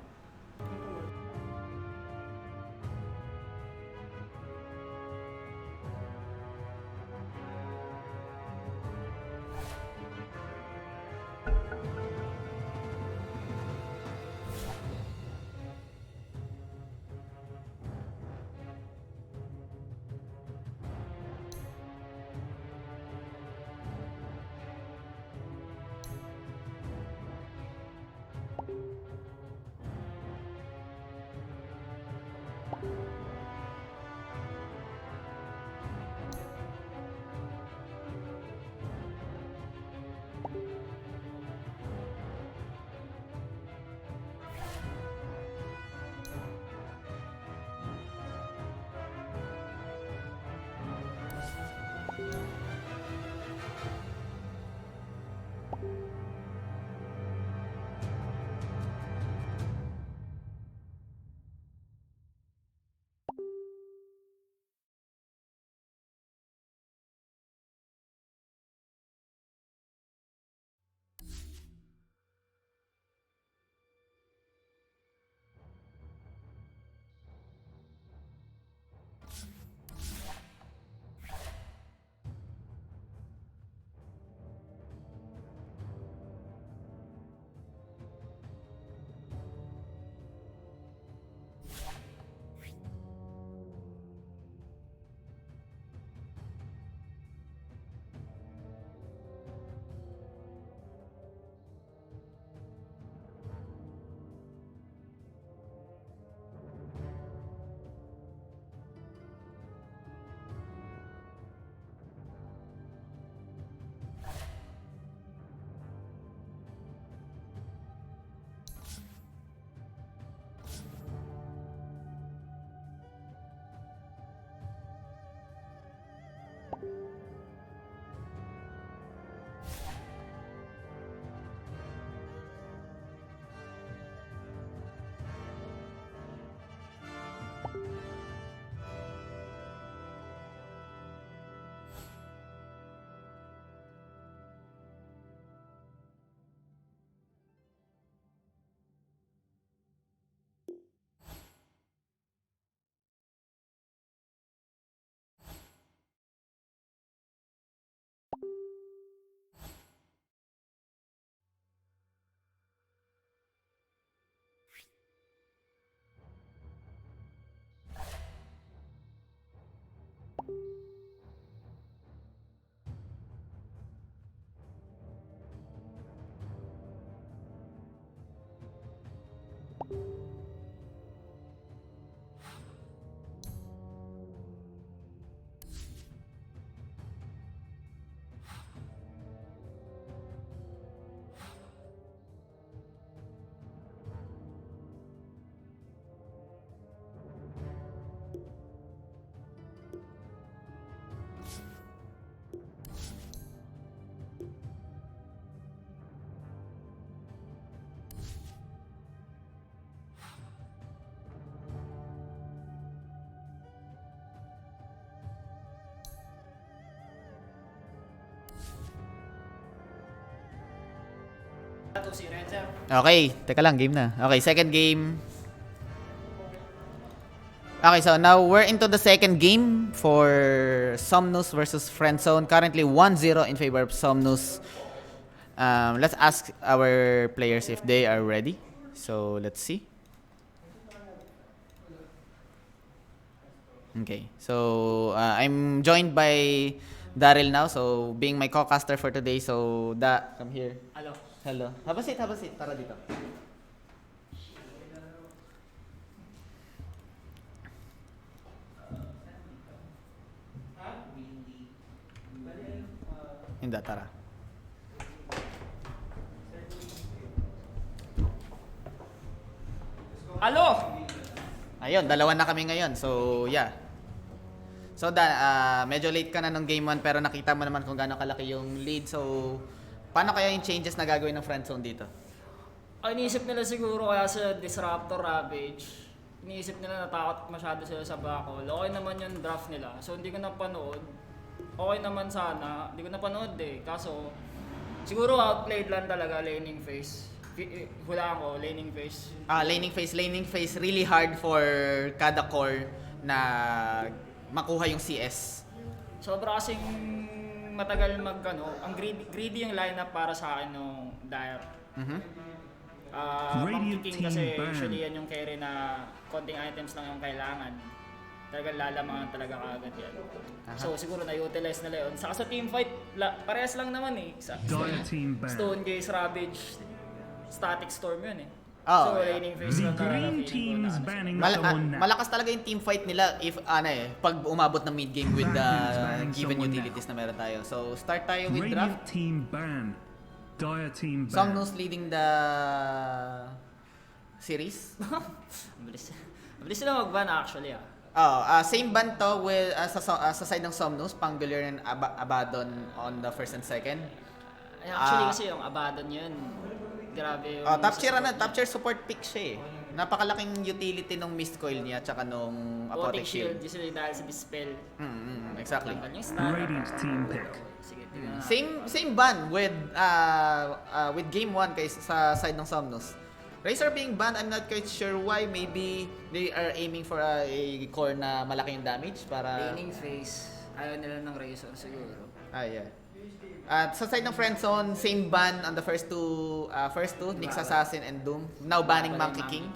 Speaker 1: Okay, teka lang, game na. Okay, second game. Okay, so now we're into the second game for SomNus versus Friendzone. Currently 1-0 in favor of SomNus. Let's ask our players if they are ready. So let's see. Okay, so I'm joined by Daryl now. So being my co-caster for today. So come here.
Speaker 6: Hello.
Speaker 1: Hello. Have a seat, have a seat. Tara dito. Hindi, tara.
Speaker 6: Hello.
Speaker 1: Ayun, dalawa na kami ngayon. So, yeah. So, medyo late ka na nung game 1 pero nakita mo naman kung gaano kalaki yung lead. So, paano kaya yung changes na gagawin ng Friendzone dito?
Speaker 6: Iniisip nila siguro kaya sa Disruptor Ravage. Iniisip nila natakot masyado sila sa backall. Okay naman yung draft nila. So, hindi ko napanood. Okay naman sana. Hindi ko napanood eh. Kaso, siguro outplayed lang talaga laning phase. Hulaan ko, laning phase.
Speaker 1: Laning phase really hard for kada core na makuha yung CS.
Speaker 6: Sobra kasing matagal ang greedy yung lineup para sa akin nung Dire.
Speaker 3: Radiant
Speaker 6: King
Speaker 3: team
Speaker 6: kasi
Speaker 3: ban.
Speaker 6: usually yan yung carry na konting items lang yung kailangan. Talagang lalamangan talaga kaagad yan. So siguro na-utilize nila yun. Saka sa teamfight, parehas lang naman eh.
Speaker 3: Dire team ban.
Speaker 6: Stone Gaze, Ravage, Static Storm yun eh.
Speaker 1: Oh,
Speaker 6: so
Speaker 1: yeah.
Speaker 6: laning phase
Speaker 3: The
Speaker 6: lang talaga
Speaker 3: green
Speaker 6: feeling ko
Speaker 3: team's
Speaker 6: na
Speaker 3: banning
Speaker 1: Mal-
Speaker 3: someone now.
Speaker 1: malakas talaga yung team fight nila if pag umabot ng mid game with the
Speaker 3: Dragons banning
Speaker 1: given
Speaker 3: someone
Speaker 1: utilities na meron tayo. So start tayo with
Speaker 3: Radiant
Speaker 1: draft.
Speaker 3: team ban. Dire team ban.
Speaker 1: SomNus leading the series.
Speaker 6: Mabilis. Mabilis sila mag-ban actually ah.
Speaker 1: Same ban to with sa side ng SomNus, Pangolier and Abaddon on the first and second.
Speaker 6: Actually kasi yung Abaddon yun. Grabe yung...
Speaker 1: Top tier support pick siya eh. Napakalaking utility nung Mist Coil niya tsaka nung
Speaker 6: Apothec
Speaker 1: Apothec
Speaker 6: Shield,
Speaker 1: Shield.
Speaker 6: usually dahil sa Dispel.
Speaker 1: Exactly.
Speaker 6: Tanggal yung star.
Speaker 3: Radiant team pick.
Speaker 6: Sige, tingnan natin.
Speaker 1: Same ban with game 1 kay sa side ng SomNus. Razor being banned, I'm not quite sure why. Maybe they are aiming for a core na malaki yung damage para...
Speaker 6: Laning phase. Ayaw nila ng Razor siguro.
Speaker 1: Yeah. At sa side ng Friendzone, same ban on the first two, Nyx Assassin and Doom. Now banning Monkey King.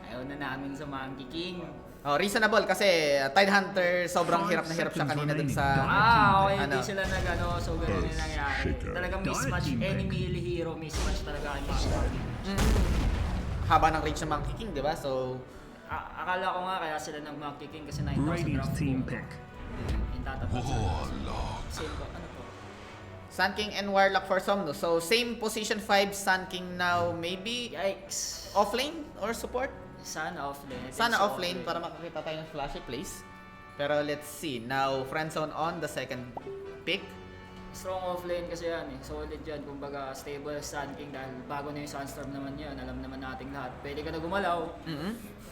Speaker 6: Ayaw na namin sa Monkey King.
Speaker 1: Reasonable kasi Tidehunter sobrang hirap na hirap siya kanina dun sa
Speaker 6: Okay, hindi sila so ganun yung nangyari.
Speaker 4: Shaker.
Speaker 6: Talagang mismatch, enemy hero mismatch talaga kayo.
Speaker 1: haba ng range ng Monkey King, di ba? So,
Speaker 6: Akala ko nga kaya sila ng Monkey King kasi 9,000
Speaker 3: Radiant
Speaker 6: draft
Speaker 3: team
Speaker 6: ko.
Speaker 3: pick.
Speaker 6: Yung tatapat sa same ko, ano po?
Speaker 1: Sun King and Warlock for SomNus. So, same position 5, Sun King now maybe
Speaker 6: Yikes.
Speaker 1: offlane or support?
Speaker 6: Sana offlane.
Speaker 1: Sana offlane para makakita tayo ng flashy plays. Pero let's see. Now, Friendzone on the second pick.
Speaker 6: Strong offlane kasi yan eh. Solid yan. Kumbaga stable Sun King dahil bago na yung Sunstorm naman yan. Alam naman nating lahat. Pwede ka na gumalaw.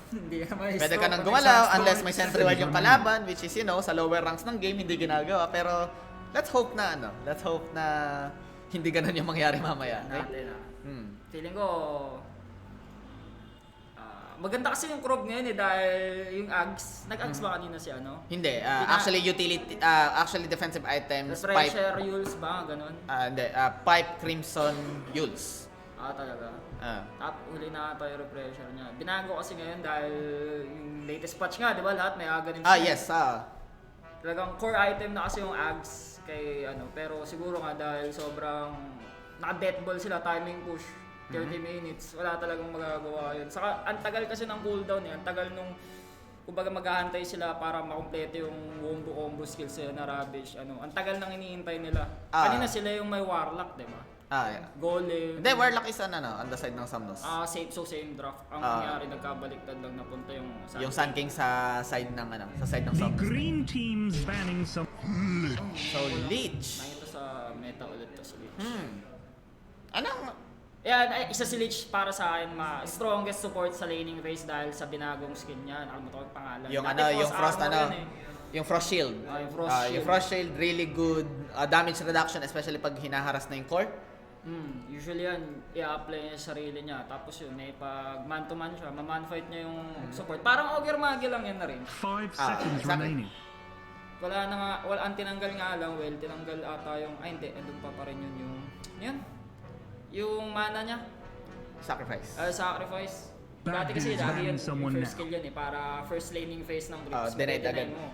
Speaker 6: Hindi ka may
Speaker 1: Pwede ka nang gumalaw unless may sentry ward yung kalaban, which is, sa lower ranks ng game, hindi ginagawa. Pero, let's hope na, hindi ganun yung mangyari mamaya.
Speaker 6: Natin Feeling ko, maganda kasi yung Krog ngayon dahil yung Ags, nag-Ags ba kanina si ano?
Speaker 1: Hindi. Actually defensive items, pipe,
Speaker 6: Refresher, Yules ba? Ganon?
Speaker 1: pipe, crimson, yules.
Speaker 6: Talaga.
Speaker 1: Ah.
Speaker 6: Huli na tayo refresher niya. Binago kasi ngayon dahil yung latest patch nga, di ba? Lahat may aganim
Speaker 1: Yes.
Speaker 6: Talagang core item na kasi yung Ags kay pero siguro nga dahil sobrang naka-death ball sila, timing push. 30 minutes, wala talagang magagawa yun. Saka, ang tagal kasi ng cooldown ang tagal nung, kumbaga maghahantay sila para makumpleto yung combo skills na Ravage. Ang tagal nang iniintay nila. Kanina sila yung may Warlock, di ba?
Speaker 1: Yeah.
Speaker 6: Golem.
Speaker 1: Hindi, Warlock is on the side ng SomNus.
Speaker 6: Same draft. Ang nangyari, nagkabaliktad lang napunta yung
Speaker 1: Yung Sun King sa side ng
Speaker 3: The
Speaker 1: SomNus.
Speaker 3: green team's banning some.
Speaker 1: So, Leech.
Speaker 6: Nakita sa meta ulit to si Lich.
Speaker 1: Anong
Speaker 6: Yan, isa si Lich para sa akin, strongest support sa laning phase dahil sa binagong skin niya. Nakalimutan ko yung pangalan.
Speaker 1: yung
Speaker 6: Dati
Speaker 1: yung Frost
Speaker 6: armor yan
Speaker 1: yung Frost Shield.
Speaker 6: Yung Frost Shield.
Speaker 1: Yung Frost Shield really good damage reduction especially pag hinaharas na yung core.
Speaker 6: Usually yan, i-apply niya sa sarili niya. Tapos yun, may pag man-to-man siya, ma-man-fight niya yung support. Parang Ogre Magi lang yan na rin.
Speaker 3: 5 seconds
Speaker 1: exactly.
Speaker 3: remaining.
Speaker 6: Wala na nga, ang tinanggal nga lang, tinanggal ata yung, hindi, andun pa rin yung mana niya.
Speaker 1: Sacrifice.
Speaker 6: Sacrifice.
Speaker 3: Bad
Speaker 6: Dati kasi
Speaker 3: dudes
Speaker 6: lagi
Speaker 3: banning
Speaker 6: yun,
Speaker 3: someone
Speaker 6: yung first
Speaker 3: now.
Speaker 6: skill yan para first laning phase ng groups.
Speaker 1: Denied
Speaker 6: Deny
Speaker 1: agad.
Speaker 6: mo.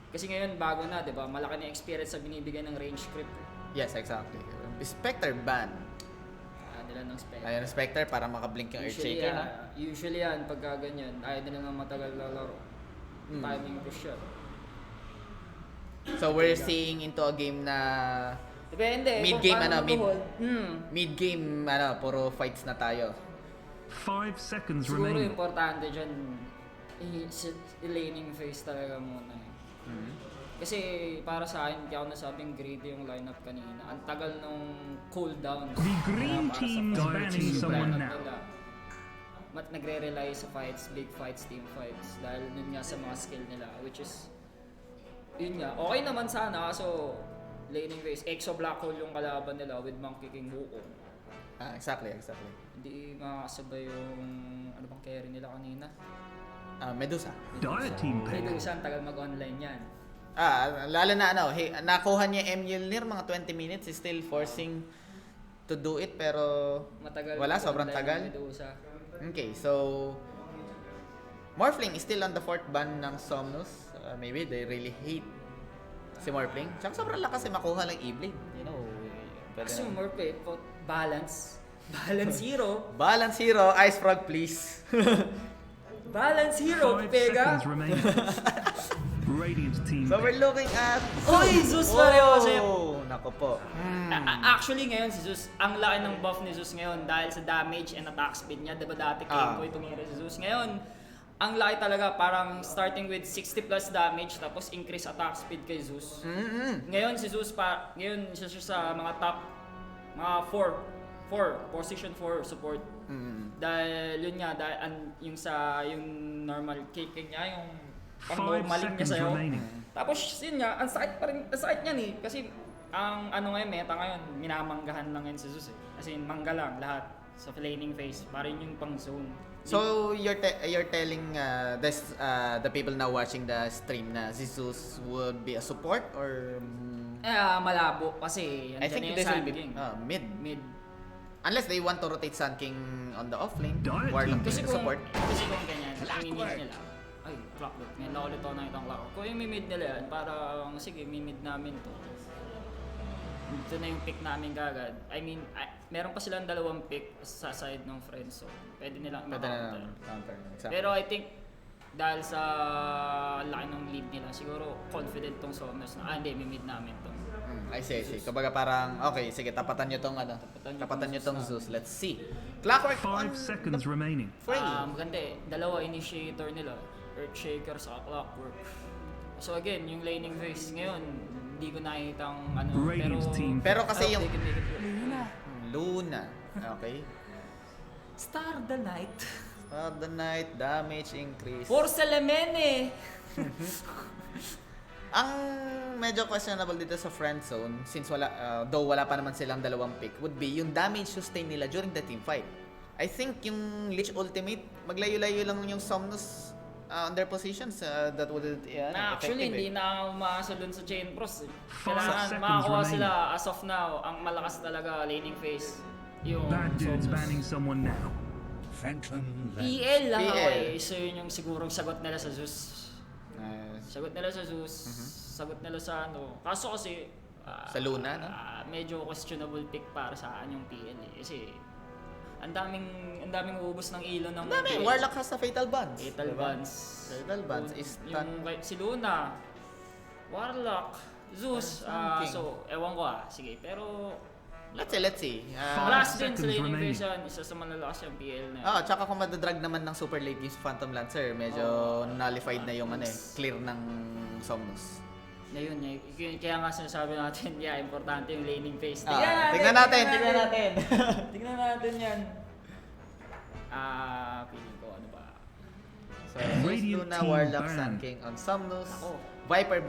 Speaker 6: Kasi ngayon, bago na, di ba? Malaki na experience sa binibigay ng range script.
Speaker 1: Yes, exactly. Spectre ban.
Speaker 6: Nila ng spec.
Speaker 1: Ayun, Spectre para makablink yung
Speaker 6: Usually,
Speaker 1: Earthshaker, no?
Speaker 6: usually yan, pagka ganyan, ayaw nila ng matagal lalaro. Timing push yan.
Speaker 1: So we're seeing into a game na
Speaker 6: Depende.
Speaker 1: mid-game
Speaker 6: kung
Speaker 1: mid-game puro fights na tayo.
Speaker 3: 5 seconds
Speaker 6: Siguro
Speaker 3: remaining.
Speaker 6: importante dyan, i-laning phase talaga muna. Kasi para sa akin, kaya ako nasabing greedy yung lineup kanina. Ang tagal nung cooldown.
Speaker 3: The green team's banning someone now.
Speaker 6: Nagre-rely sa fights, big fights, team fights. Dahil yun nga sa mga skill nila. Which is, yun nga. Okay naman sana, kaso laning phase. Exo Black Hole yung kalaban nila with Monkey King Wukong.
Speaker 1: Exactly.
Speaker 6: Hindi makakasabay yung ano bang carry nila kanina.
Speaker 1: Medusa.
Speaker 3: Dire team pick.
Speaker 6: Medusa, ang tagal mag-online yan.
Speaker 1: Lalo na nakuha niya Mjolnir mga 20 minutes, is still forcing to do it pero
Speaker 6: Matagal.
Speaker 1: wala, sobrang
Speaker 6: mag-online
Speaker 1: tagal.
Speaker 6: yung Medusa.
Speaker 1: Okay, so Morphling is still on the 4th ban ng SomNus. Maybe they really hate si Morphling. Tsaka sobrang lakas makuha lang E-Blade. You know, pwede
Speaker 6: Kasi
Speaker 1: na.
Speaker 6: yung Morphe, balance. Balance hero.
Speaker 1: Balance hero, Ice Frog please.
Speaker 6: Balance hero,
Speaker 3: 5
Speaker 6: Pega.
Speaker 3: seconds remaining. Radiant team
Speaker 1: So
Speaker 3: pick.
Speaker 1: we're looking at
Speaker 6: Oy, Zeus pareho kasi.
Speaker 1: Nako po.
Speaker 6: Actually ngayon si Zeus, ang laki ng buff ni Zeus ngayon dahil sa damage and attack speed niya. Diba dati Game Boy tumira si Zeus. Ngayon, ang laki talaga, parang starting with 60 plus damage tapos increase attack speed kay Zeus. Ngayon si Zeus ngayon siya sa mga top mga 4 position 4 support. Dahil yun nga, yung normal kick niya, yung pang
Speaker 3: 5
Speaker 6: normalin niya
Speaker 3: seconds
Speaker 6: sa'yo.
Speaker 3: remaining.
Speaker 6: Tapos yun nga, ang sakit niya eh. Kasi ang ngayon, meta ngayon, minamanggahan lang yun si Zeus eh. As in, mangga lang lahat sa laning phase. Parang yung pang zone.
Speaker 1: So you're telling the people now watching the stream na si Zeus would be a support or
Speaker 6: Malabo kasi
Speaker 1: I
Speaker 6: yan
Speaker 1: think
Speaker 6: yung
Speaker 1: this will
Speaker 6: Sand
Speaker 1: be
Speaker 6: King.
Speaker 1: mid. Unless they want to rotate Sun King on the offlane,
Speaker 3: Dire
Speaker 1: Warlock
Speaker 3: team
Speaker 1: King to support.
Speaker 6: Kasi kung ganyan, i-mid nila. Ay, clockwork. Ngayon na ulit ako nakita ang clockwork. Kung yung mid nila yan, parang sige, mid namin to. Ito na yung pick namin kagad. I mean, meron pa silang dalawang pick sa side ng Friendzone. Pwede nilang
Speaker 1: Pwede na
Speaker 6: i-counter.
Speaker 1: counter. Exactly.
Speaker 6: Pero I think, dahil sa laki ng lead nila, siguro confident tong SomNus na, hindi, mid namin to.
Speaker 1: I see. Kumbaga parang, okay, sige, tapatan nyo tong tapatan nyo tong
Speaker 6: Zeus.
Speaker 1: Zeus. Let's see. Clockwork
Speaker 3: 5 seconds remaining.
Speaker 1: Free.
Speaker 6: Maganda eh. Dalawa initiator nila. Earthshaker sa Clockwork. So again, yung laning phase ngayon, hindi ko nakita ang
Speaker 3: Radiant team.
Speaker 1: Pero kasi yung
Speaker 6: they can make it work.
Speaker 1: Luna. Okay.
Speaker 6: Star the Night.
Speaker 1: Of the night, damage increase.
Speaker 6: Force Elemene!
Speaker 1: Ang medyo questionable dito sa Friendzone, since though wala pa naman silang dalawang pick, would be yung damage sustain nila during the team fight. I think yung Lich Ultimate, maglayo-layo lang yung SomNus on their positions, that would
Speaker 6: Actually, hindi
Speaker 1: effective,
Speaker 6: na umasa dun sa Chain Pros eh.
Speaker 3: 5
Speaker 6: Kailangan
Speaker 3: seconds
Speaker 6: makakuha
Speaker 3: remaining.
Speaker 6: sila as of now. Ang malakas talaga laning phase. Yung
Speaker 3: Bad dudes
Speaker 6: SomNus.
Speaker 3: banning someone now.
Speaker 6: PL lang ako
Speaker 1: PL.
Speaker 6: eh. So yun yung sigurong sagot nila sa Zeus. Sagot nila sa Zeus, sagot nila sa ano. Kaso kasi
Speaker 1: Sa Luna, no?
Speaker 6: Medyo questionable pick para sa akin yung PL eh. Kasi ang daming uubos ng ilo ng
Speaker 1: Dami,
Speaker 6: PL.
Speaker 1: Warlock has a Fatal Bonds.
Speaker 6: Fatal
Speaker 1: diba?
Speaker 6: Bonds.
Speaker 1: Fatal Bonds is
Speaker 6: yung si Luna, Warlock, Zeus,
Speaker 1: Sun King.
Speaker 6: so ewan ko sige. Pero
Speaker 1: Let's see.
Speaker 6: last din
Speaker 3: seconds
Speaker 6: sa laning
Speaker 3: remaining.
Speaker 6: phase yan, isa sa malalakas yung PL na yun.
Speaker 1: Tsaka kung madadrag naman ng super late yung Phantom Lancer, medyo nullified na yung clear ng SomNus.
Speaker 6: Na yun, kaya nga sinasabi natin, importante yung laning phase.
Speaker 1: Tingnan natin.
Speaker 6: Tingnan natin yan. Feeling ko, ano ba?
Speaker 1: So, Zeus,
Speaker 3: Radiant
Speaker 1: Luna,
Speaker 3: team
Speaker 1: Warlock,
Speaker 3: ban.
Speaker 1: Sun King on SomNus.
Speaker 6: Ako.
Speaker 1: Viper B.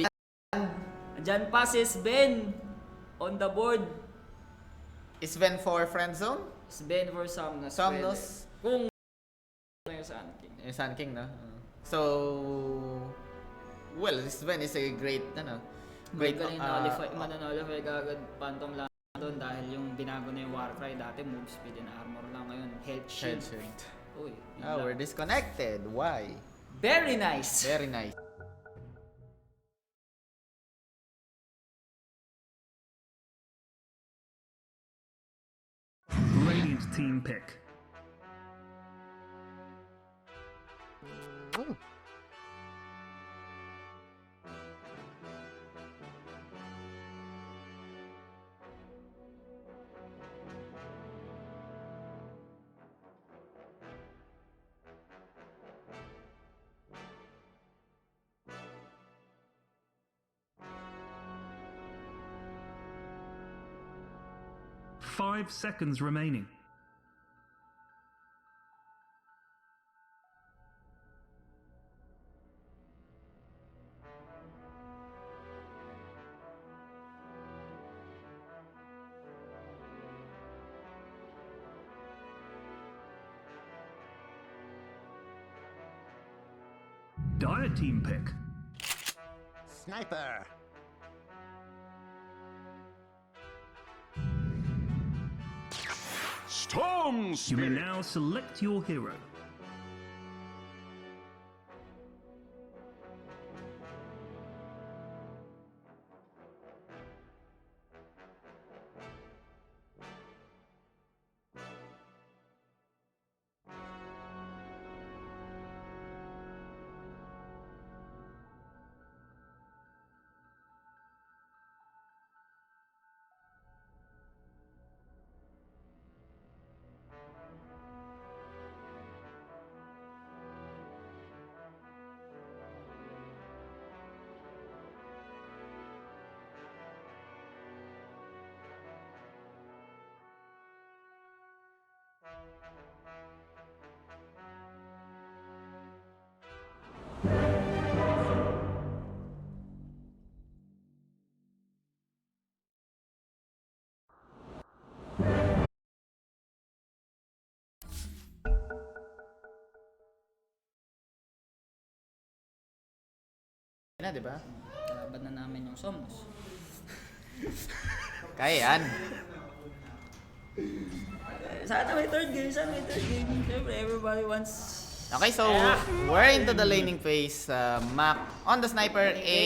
Speaker 6: Andyan pa si Ben on the board.
Speaker 1: Sven for Friendzone.
Speaker 6: Sven for SomNus.
Speaker 1: SomNus.
Speaker 6: Kung yung Sun King.
Speaker 1: Yung Sun King, no? So, well, Sven is a great, great,
Speaker 6: Mananolify agad Phantom lang doon dahil yung binago na yung Warcry dati move speed and armor lang ngayon. Health shield. Uy,
Speaker 1: Oh, we're disconnected. Why?
Speaker 6: very nice.
Speaker 1: Very nice.
Speaker 3: Radiant team pick. Five seconds remaining. Dire team pick.
Speaker 7: Sniper.
Speaker 4: Storm
Speaker 3: You may
Speaker 4: Spirit.
Speaker 3: now select your hero.
Speaker 1: Na, di ba?
Speaker 6: Laban na namin yung SomNus.
Speaker 1: Kaya yan.
Speaker 6: Sana may third game. Siyempre, everybody wants...
Speaker 1: Okay, so we're into the laning phase. Mac on the sniper, A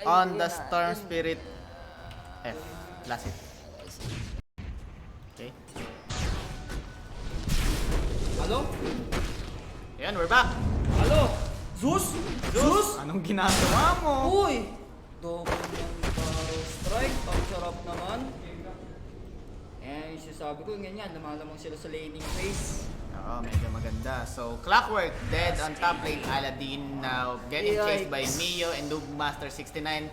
Speaker 1: on the storm spirit, F. Last hit. Okay.
Speaker 6: Halo?
Speaker 1: Ayan, we're back.
Speaker 6: Halo? Zeus?
Speaker 1: Anong ginagawa mo?
Speaker 6: Uy! Double yung paro strike. Ang sarap naman. Eh, yung sinasabi ko, ganyan. Lumalamang sila sa laning phase.
Speaker 1: Oo, medyo maganda. So, Clockwork dead on top lane. Aladdin now getting chased by Mio and Master 69.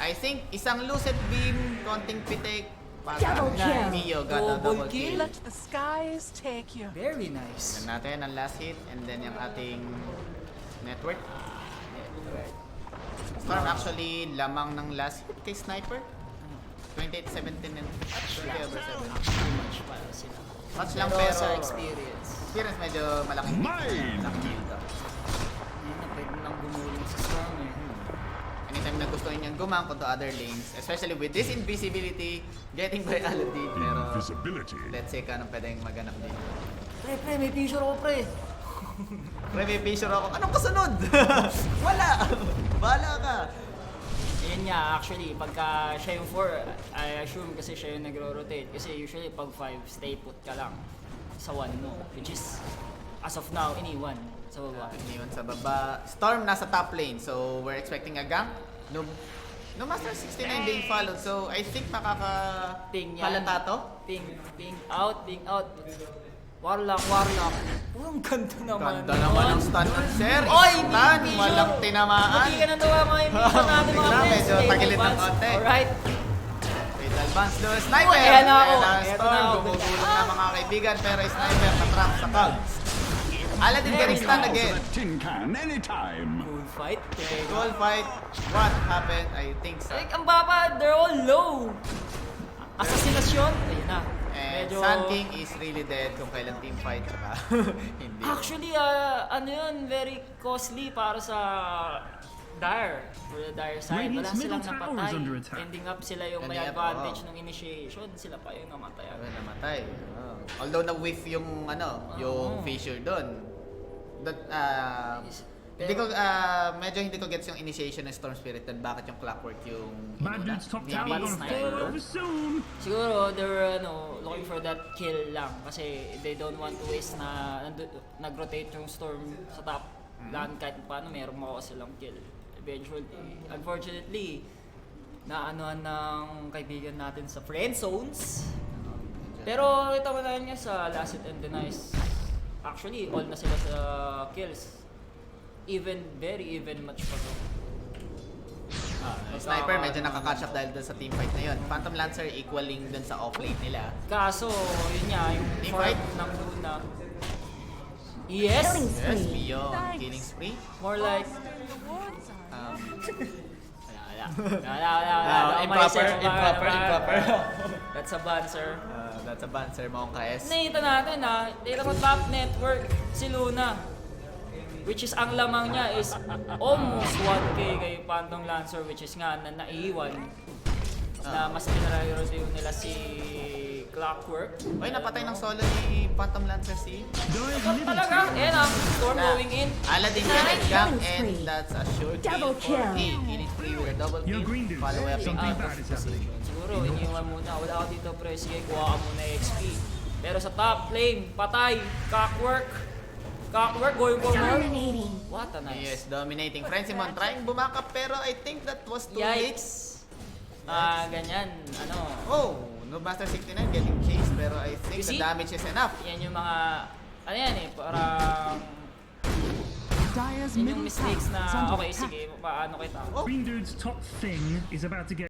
Speaker 1: I think isang lucid beam, konting pitik.
Speaker 8: Double kill.
Speaker 1: Mio got a double kill.
Speaker 8: Let the skies take you.
Speaker 6: Very nice.
Speaker 1: Tignan natin ang last hit and then yung ating network. Storm actually lamang ng last hit kay Sniper. 28-17 and 20 over 7.
Speaker 6: Too much para sila.
Speaker 1: Match lang
Speaker 6: Pero
Speaker 1: pero
Speaker 6: sa experience.
Speaker 1: medyo malaki.
Speaker 4: Mine.
Speaker 1: Laki dito.
Speaker 6: Hindi na pwede nang gumulong sa Storm eh.
Speaker 1: Anytime na gusto niyang gumangko to other lanes, especially with this invisibility, getting by Aladdin, pero
Speaker 4: Invisibility.
Speaker 1: let's see kung anong pwedeng maganap din.
Speaker 6: Pre, may picture ako pre.
Speaker 1: Pre, may picture ako. Anong kasunod? Wala! Bahala ka!
Speaker 6: Yun nga, actually, pagka siya yung 4, I assume kasi siya yung nagro-rotate. Kasi usually pag 5, stay put ka lang sa 1 mo. Which is, as of now, iniwan sa baba.
Speaker 1: Iniwan sa baba. Storm nasa top lane, so we're expecting a gank. No Master 69 being followed, so I think
Speaker 6: Ting yan.
Speaker 1: halata to.
Speaker 6: Ting out. Warlock. Oh, ang ganda naman.
Speaker 1: Ganda naman ang stun ng Sir.
Speaker 6: Oy,
Speaker 1: Stun,
Speaker 6: hindi
Speaker 1: walang
Speaker 6: picture.
Speaker 1: tinamaan.
Speaker 6: Hindi ka na nawa mga mission natin mga
Speaker 1: Bigla,
Speaker 6: friends.
Speaker 1: medyo
Speaker 6: Okay,
Speaker 1: tagilid ng
Speaker 6: advance.
Speaker 1: konti.
Speaker 6: Alright.
Speaker 1: Fatal bounce do Sniper.
Speaker 6: Oh, ayan na ako.
Speaker 1: Ayan na,
Speaker 6: Ayan
Speaker 1: Storm,
Speaker 6: na ako.
Speaker 1: gumugulong na mga kaibigan, pero Sniper na-trap sa cog. Aladdin getting stunned again.
Speaker 4: Tin can anytime.
Speaker 6: Cool fight.
Speaker 1: Goal fight. What happened? I think so.
Speaker 6: Like, ang baba, they're all low. Assassinas Vision, ayun na.
Speaker 1: And
Speaker 6: Medyo...
Speaker 1: Sun King is really dead kung kailan team fight, tsaka hindi.
Speaker 6: Actually, ano yun, very costly para sa Dire. For the Dire side, wala
Speaker 3: Radiant's
Speaker 6: silang
Speaker 3: middle tower
Speaker 6: napatay.
Speaker 3: is under attack.
Speaker 6: Ending up sila yung may
Speaker 1: Ending up,
Speaker 6: advantage
Speaker 1: oo.
Speaker 6: ng initiation, sila pa yung namatay.
Speaker 1: Well, namatay. Oh. Although na-whiff yung yung fissure doon. Hindi ko medyo hindi ko gets yung initiation ng Storm Spirit and bakit yung Clockwork yung
Speaker 3: Bad dude's top tower
Speaker 6: Maybe
Speaker 3: gonna
Speaker 6: it's
Speaker 3: fall
Speaker 6: not.
Speaker 3: over soon.
Speaker 6: Siguro, they're looking for that kill lang kasi they don't want to waste na nag-rotate yung Storm sa top land kahit paano meron makuha silang kill. Eventually, unfortunately, naanohan ng kaibigan natin sa Friendzones. Pero ito mo niya sa last hit and denies. Actually, all na sila sa kills. Very even match pa to.
Speaker 1: Sniper medyo nakaka-catch up dahil dun sa team fight na yun. Phantom Lancer equaling dun sa off-lane nila.
Speaker 6: Kaso, yun nga, yung
Speaker 1: Team
Speaker 6: farm
Speaker 1: fight?
Speaker 6: ng Luna. Yes!
Speaker 1: Yes, beyond killing spree.
Speaker 6: More like...
Speaker 1: Um,
Speaker 6: Wala.
Speaker 1: Improper.
Speaker 6: That's a ban, sir.
Speaker 1: That's a ban, Sir Monka S.
Speaker 6: Nakita natin data ko top network si Luna. Which is ang lamang niya is almost 1K kay Phantom Lancer, which is nga na naiiwan. Na mas pinarareview nila si Clockwork.
Speaker 1: Uy, napatay ng solo ni Phantom Lancer si
Speaker 3: Dire's
Speaker 6: Ito
Speaker 3: middle
Speaker 6: talaga,
Speaker 3: tower.
Speaker 6: ayan Storm going in.
Speaker 1: Aladdin yan and gang, and that's a sure kill
Speaker 8: Double
Speaker 1: for
Speaker 8: kill.
Speaker 1: A. Killing spree with a double
Speaker 3: Your
Speaker 1: kill.
Speaker 3: green dude.
Speaker 1: Follow up
Speaker 3: Something
Speaker 1: out
Speaker 3: bad
Speaker 1: of
Speaker 3: is happening.
Speaker 6: Siguro, iniwan muna. Wala ako dito, pre. Sige, kuha ka muna XP. Pero sa top lane, patay. Clockwork going for more.
Speaker 8: Dominating.
Speaker 6: What a nice.
Speaker 1: Yes, dominating. Friendzone trying bumakap pero I think that was too late.
Speaker 6: Yikes. Ganyan.
Speaker 1: Oh, no Master 69 getting chased pero I think
Speaker 6: You
Speaker 1: the
Speaker 6: see?
Speaker 1: damage is enough.
Speaker 6: Yan yung mga, parang,
Speaker 8: Dire's
Speaker 6: yun yung
Speaker 8: middle
Speaker 6: mistakes
Speaker 8: tower is
Speaker 6: na,
Speaker 8: under
Speaker 6: okay,
Speaker 8: attack.
Speaker 6: sige, paano kita.
Speaker 3: Green dude's top thing is about to get